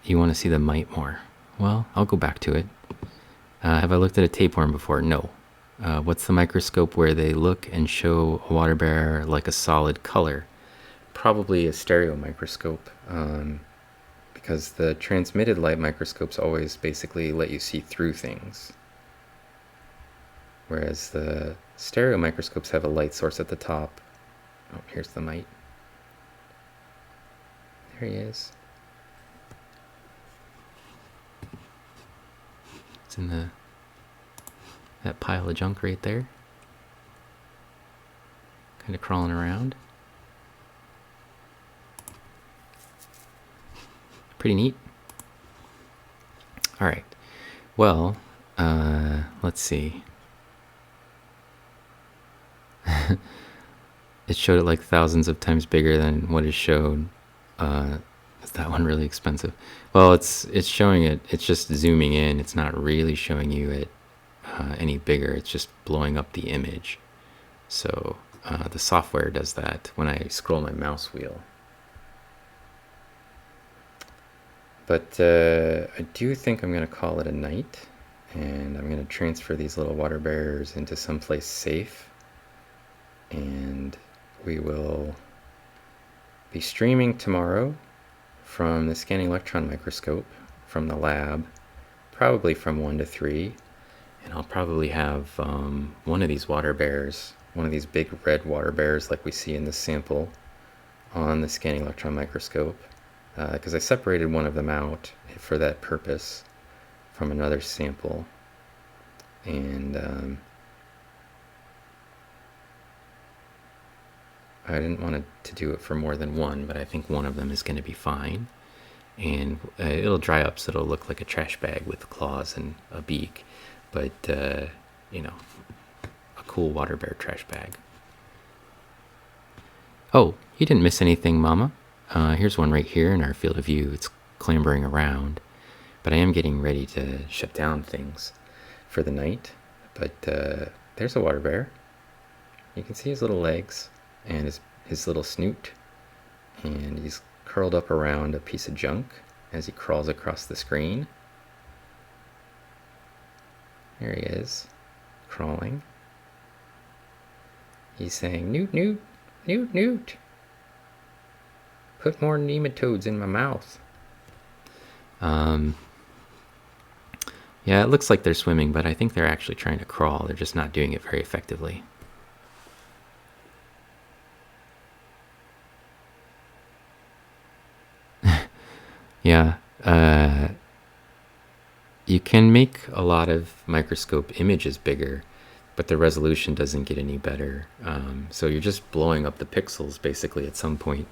You want to see the mite more? Well, I'll go back to it. Have I looked at a tapeworm before? No. What's the microscope where they look and show a water bear like a solid color? Probably a stereo microscope, because the transmitted light microscopes always basically let you see through things. Whereas the stereo microscopes have a light source at the top. Oh, here's the mite. There he is. It's in that pile of junk right there. Kind of crawling around. Pretty neat. All right. Well, let's see. It showed it like thousands of times bigger than what is showed Is that one really expensive? Well, it's showing it. It's just zooming in. It's not really showing you it any bigger. It's just blowing up the image. So the software does that when I scroll my mouse wheel. But I do think I'm going to call it a night, and I'm going to transfer these little water bears into someplace safe, and we will be streaming tomorrow from the scanning electron microscope from the lab, probably from 1 to 3, and I'll probably have one of these water bears, one of these big red water bears like we see in this sample, on the scanning electron microscope, because I separated one of them out for that purpose from another sample, and I didn't want to do it for more than one, but I think one of them is going to be fine. And it'll dry up so it'll look like a trash bag with claws and a beak, but, you know, a cool water bear trash bag. Oh, you didn't miss anything, Mama. Here's one right here in our field of view. It's clambering around, but I am getting ready to shut down things for the night. But there's a water bear. You can see his little legs and his little snoot, and he's curled up around a piece of junk as he crawls across the screen. There he is, crawling. He's saying, "Newt, newt, newt, newt. Put more nematodes in my mouth." Yeah, it looks like they're swimming, but I think they're actually trying to crawl. They're just not doing it very effectively. Yeah, you can make a lot of microscope images bigger, but the resolution doesn't get any better. So you're just blowing up the pixels basically at some point.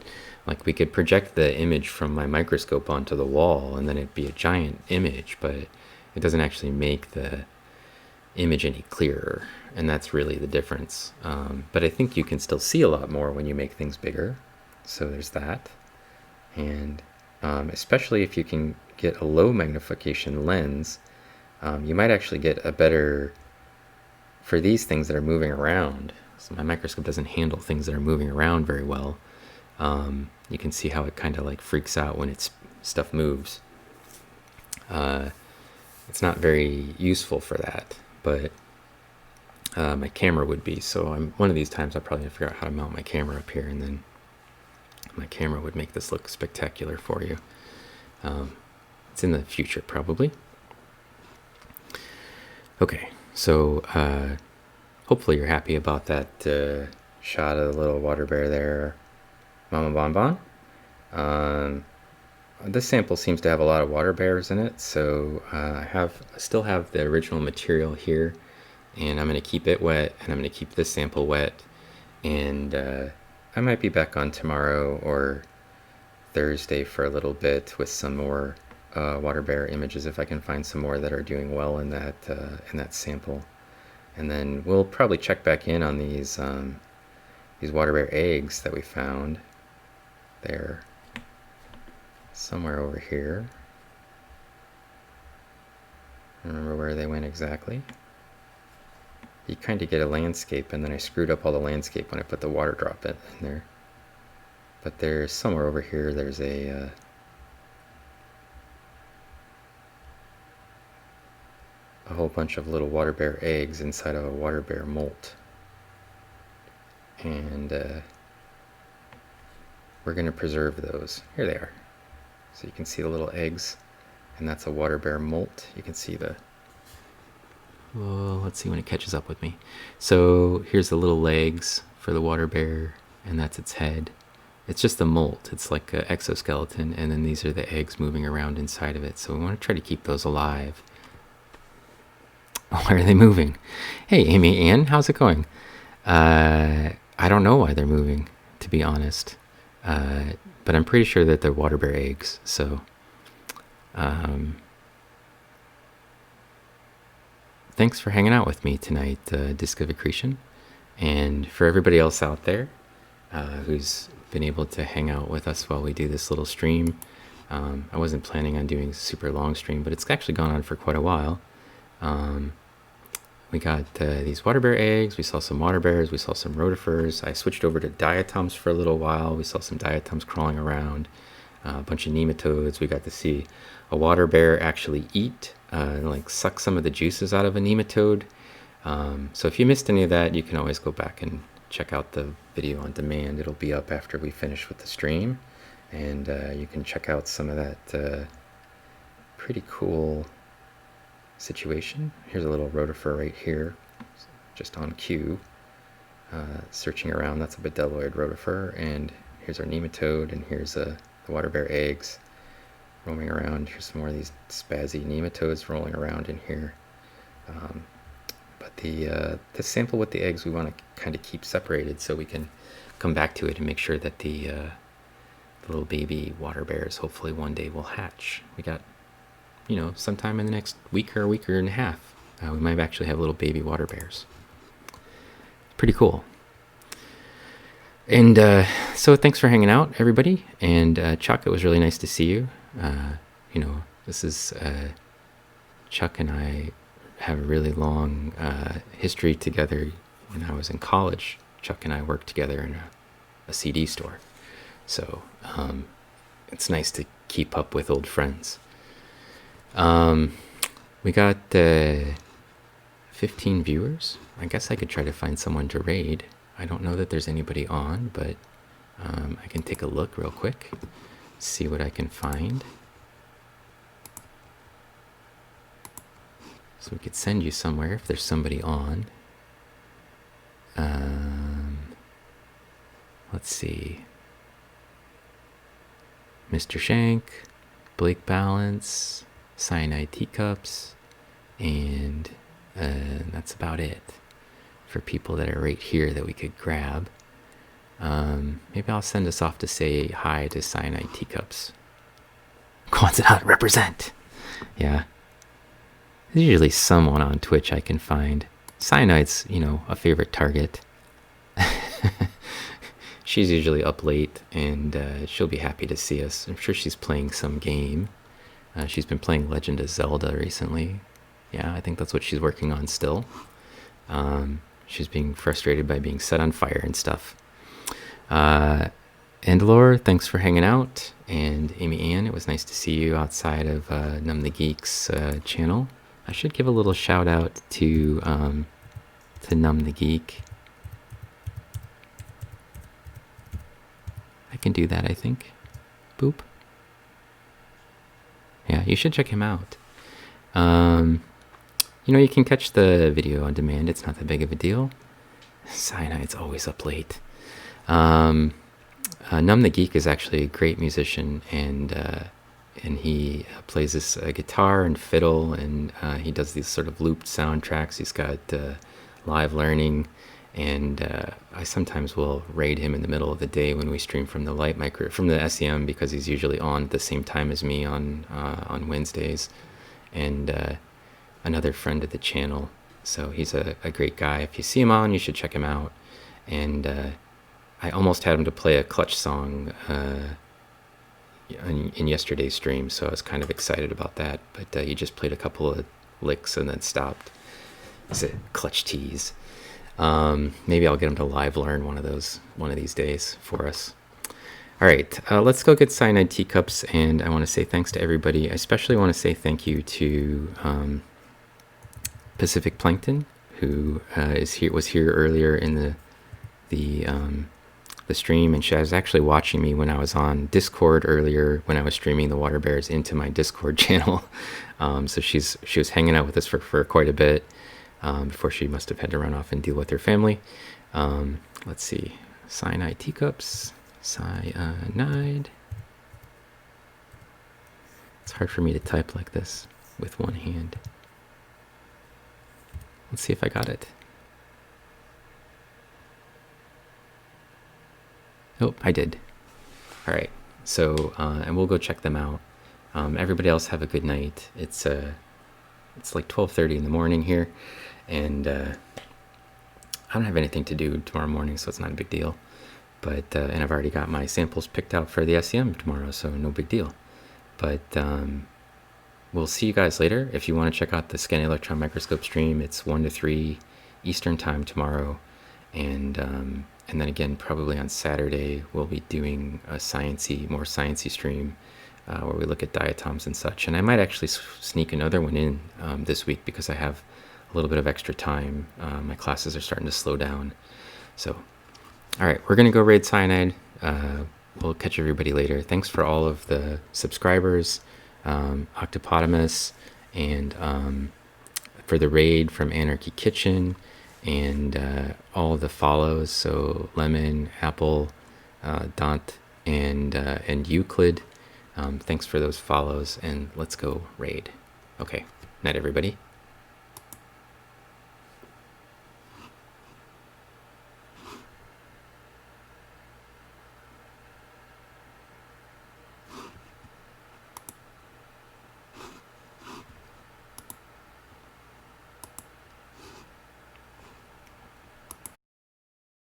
Like we could project the image from my microscope onto the wall and then it'd be a giant image, but it doesn't actually make the image any clearer. And that's really the difference. But I think you can still see a lot more when you make things bigger. So there's that. And especially if you can get a low magnification lens, you might actually get a better, for these things that are moving around. So my microscope doesn't handle things that are moving around very well. You can see how it kind of like freaks out when stuff moves. It's not very useful for that, but my camera would be. So one of these times I'll probably figure out how to mount my camera up here, and then my camera would make this look spectacular for you. It's in the future, probably. Okay, so hopefully you're happy about that shot of the little water bear there, Mama Bonbon. This sample seems to have a lot of water bears in it, so I still have the original material here, and I'm going to keep it wet, and I'm going to keep this sample wet, and I might be back on tomorrow or Thursday for a little bit with some more water bear images if I can find some more that are doing well in that sample, and then we'll probably check back in on these water bear eggs that we found. They're somewhere over here. I don't remember where they went exactly. You kind of get a landscape, and then I screwed up all the landscape when I put the water drop in there. But there's somewhere over here, there's a whole bunch of little water bear eggs inside of a water bear molt. And we're going to preserve those. Here they are. So you can see the little eggs, and that's a water bear molt. You can see let's see when it catches up with me. So here's the little legs for the water bear, and that's its head. It's just a molt. It's like an exoskeleton, and then these are the eggs moving around inside of it. So we want to try to keep those alive. Why are they moving? Hey, Amy Ann, how's it going? I don't know why they're moving, to be honest. But I'm pretty sure that they're water bear eggs. So thanks for hanging out with me tonight, Disc of Accretion. And for everybody else out there who's been able to hang out with us while we do this little stream. I wasn't planning on doing a super long stream, but it's actually gone on for quite a while. We got these Waterbear eggs, we saw some Waterbears, we saw some rotifers. I switched over to diatoms for a little while. We saw some diatoms crawling around, a bunch of nematodes. We got to see a Waterbear actually eat, like suck some of the juices out of a nematode. So if you missed any of that, you can always go back and check out the video on demand. It'll be up after we finish with the stream, and you can check out some of that pretty cool situation. Here's a little rotifer right here, just on cue, searching around. That's a bedelloid rotifer, and here's our nematode, and here's the Waterbear eggs roaming around. Here's some more of these spazzy nematodes rolling around in here. But the sample with the eggs we want to kind of keep separated so we can come back to it and make sure that the little baby Waterbears hopefully one day will hatch. We got, sometime in the next week or a week and a half, we might actually have little baby Waterbears. Pretty cool. And so thanks for hanging out, everybody. And Chuck, it was really nice to see you. This is Chuck and I have a really long history together. When I was in college, Chuck and I worked together in a CD store. So it's nice to keep up with old friends. We got 15 viewers. I guess I could try to find someone to raid. I don't know that there's anybody on, but I can take a look real quick, see what I can find. So we could send you somewhere if there's somebody on. Let's see. Mr. Shank, Blake Balance, Cyanide Teacups, and that's about it for people that are right here that we could grab. Maybe I'll send us off to say hi to Cyanide Teacups. Quantzanat represent! Yeah. There's usually someone on Twitch I can find. Cyanide's, a favorite target. She's usually up late, and she'll be happy to see us. I'm sure she's playing some game. She's been playing Legend of Zelda recently. Yeah, I think that's what she's working on still. She's being frustrated by being set on fire and stuff. And Laura, thanks for hanging out. And Amy Ann, it was nice to see you outside of Numb the Geek's channel. I should give a little shout out to Numb the Geek. I can do that, I think. Boop. Yeah, you should check him out. You can catch the video on demand. It's not that big of a deal. Cyanide's always up late. Numb the Geek is actually a great musician, and he plays this guitar and fiddle, and he does these sort of looped soundtracks. He's got live learning, and I sometimes will raid him in the middle of the day when we stream from the SEM, because he's usually on at the same time as me on Wednesdays, and another friend of the channel. So he's a great guy. If you see him on, you should check him out. And I almost had him to play a Clutch song in yesterday's stream, so I was kind of excited about that. But he just played a couple of licks and then stopped. It's a Clutch tease. Maybe I'll get him to live learn one of these days for us. All right, let's go get Cyanide Teacups, and I want to say thanks to everybody. I especially want to say thank you to Pacific Plankton, who was here earlier in the stream, and she was actually watching me when I was on Discord earlier when I was streaming the Waterbears into my Discord channel. So she was hanging out with us for quite a bit before she must have had to run off and deal with her family. Let's see, Cyanide Teacups, Cyanide. It's hard for me to type like this with one hand. Let's see if I got it. Oh, I did. All right. So, and we'll go check them out. Everybody else have a good night. It's like 12:30 in the morning here, and I don't have anything to do tomorrow morning, so it's not a big deal. But and I've already got my samples picked out for the SEM tomorrow, so no big deal. But we'll see you guys later. If you want to check out the Scanning Electron Microscope stream, it's 1 to 3 Eastern time tomorrow. And then again, probably on Saturday, we'll be doing a more sciencey stream where we look at diatoms and such. And I might actually sneak another one in this week because I have a little bit of extra time. My classes are starting to slow down. So, all right, we're going to go raid cyanide. We'll catch everybody later. Thanks for all of the subscribers, Octopotamus, and for the raid from Anarchy Kitchen, and all the follows. So Lemon, Apple, Dant, and Euclid. Thanks for those follows, and let's go raid. Okay, night everybody.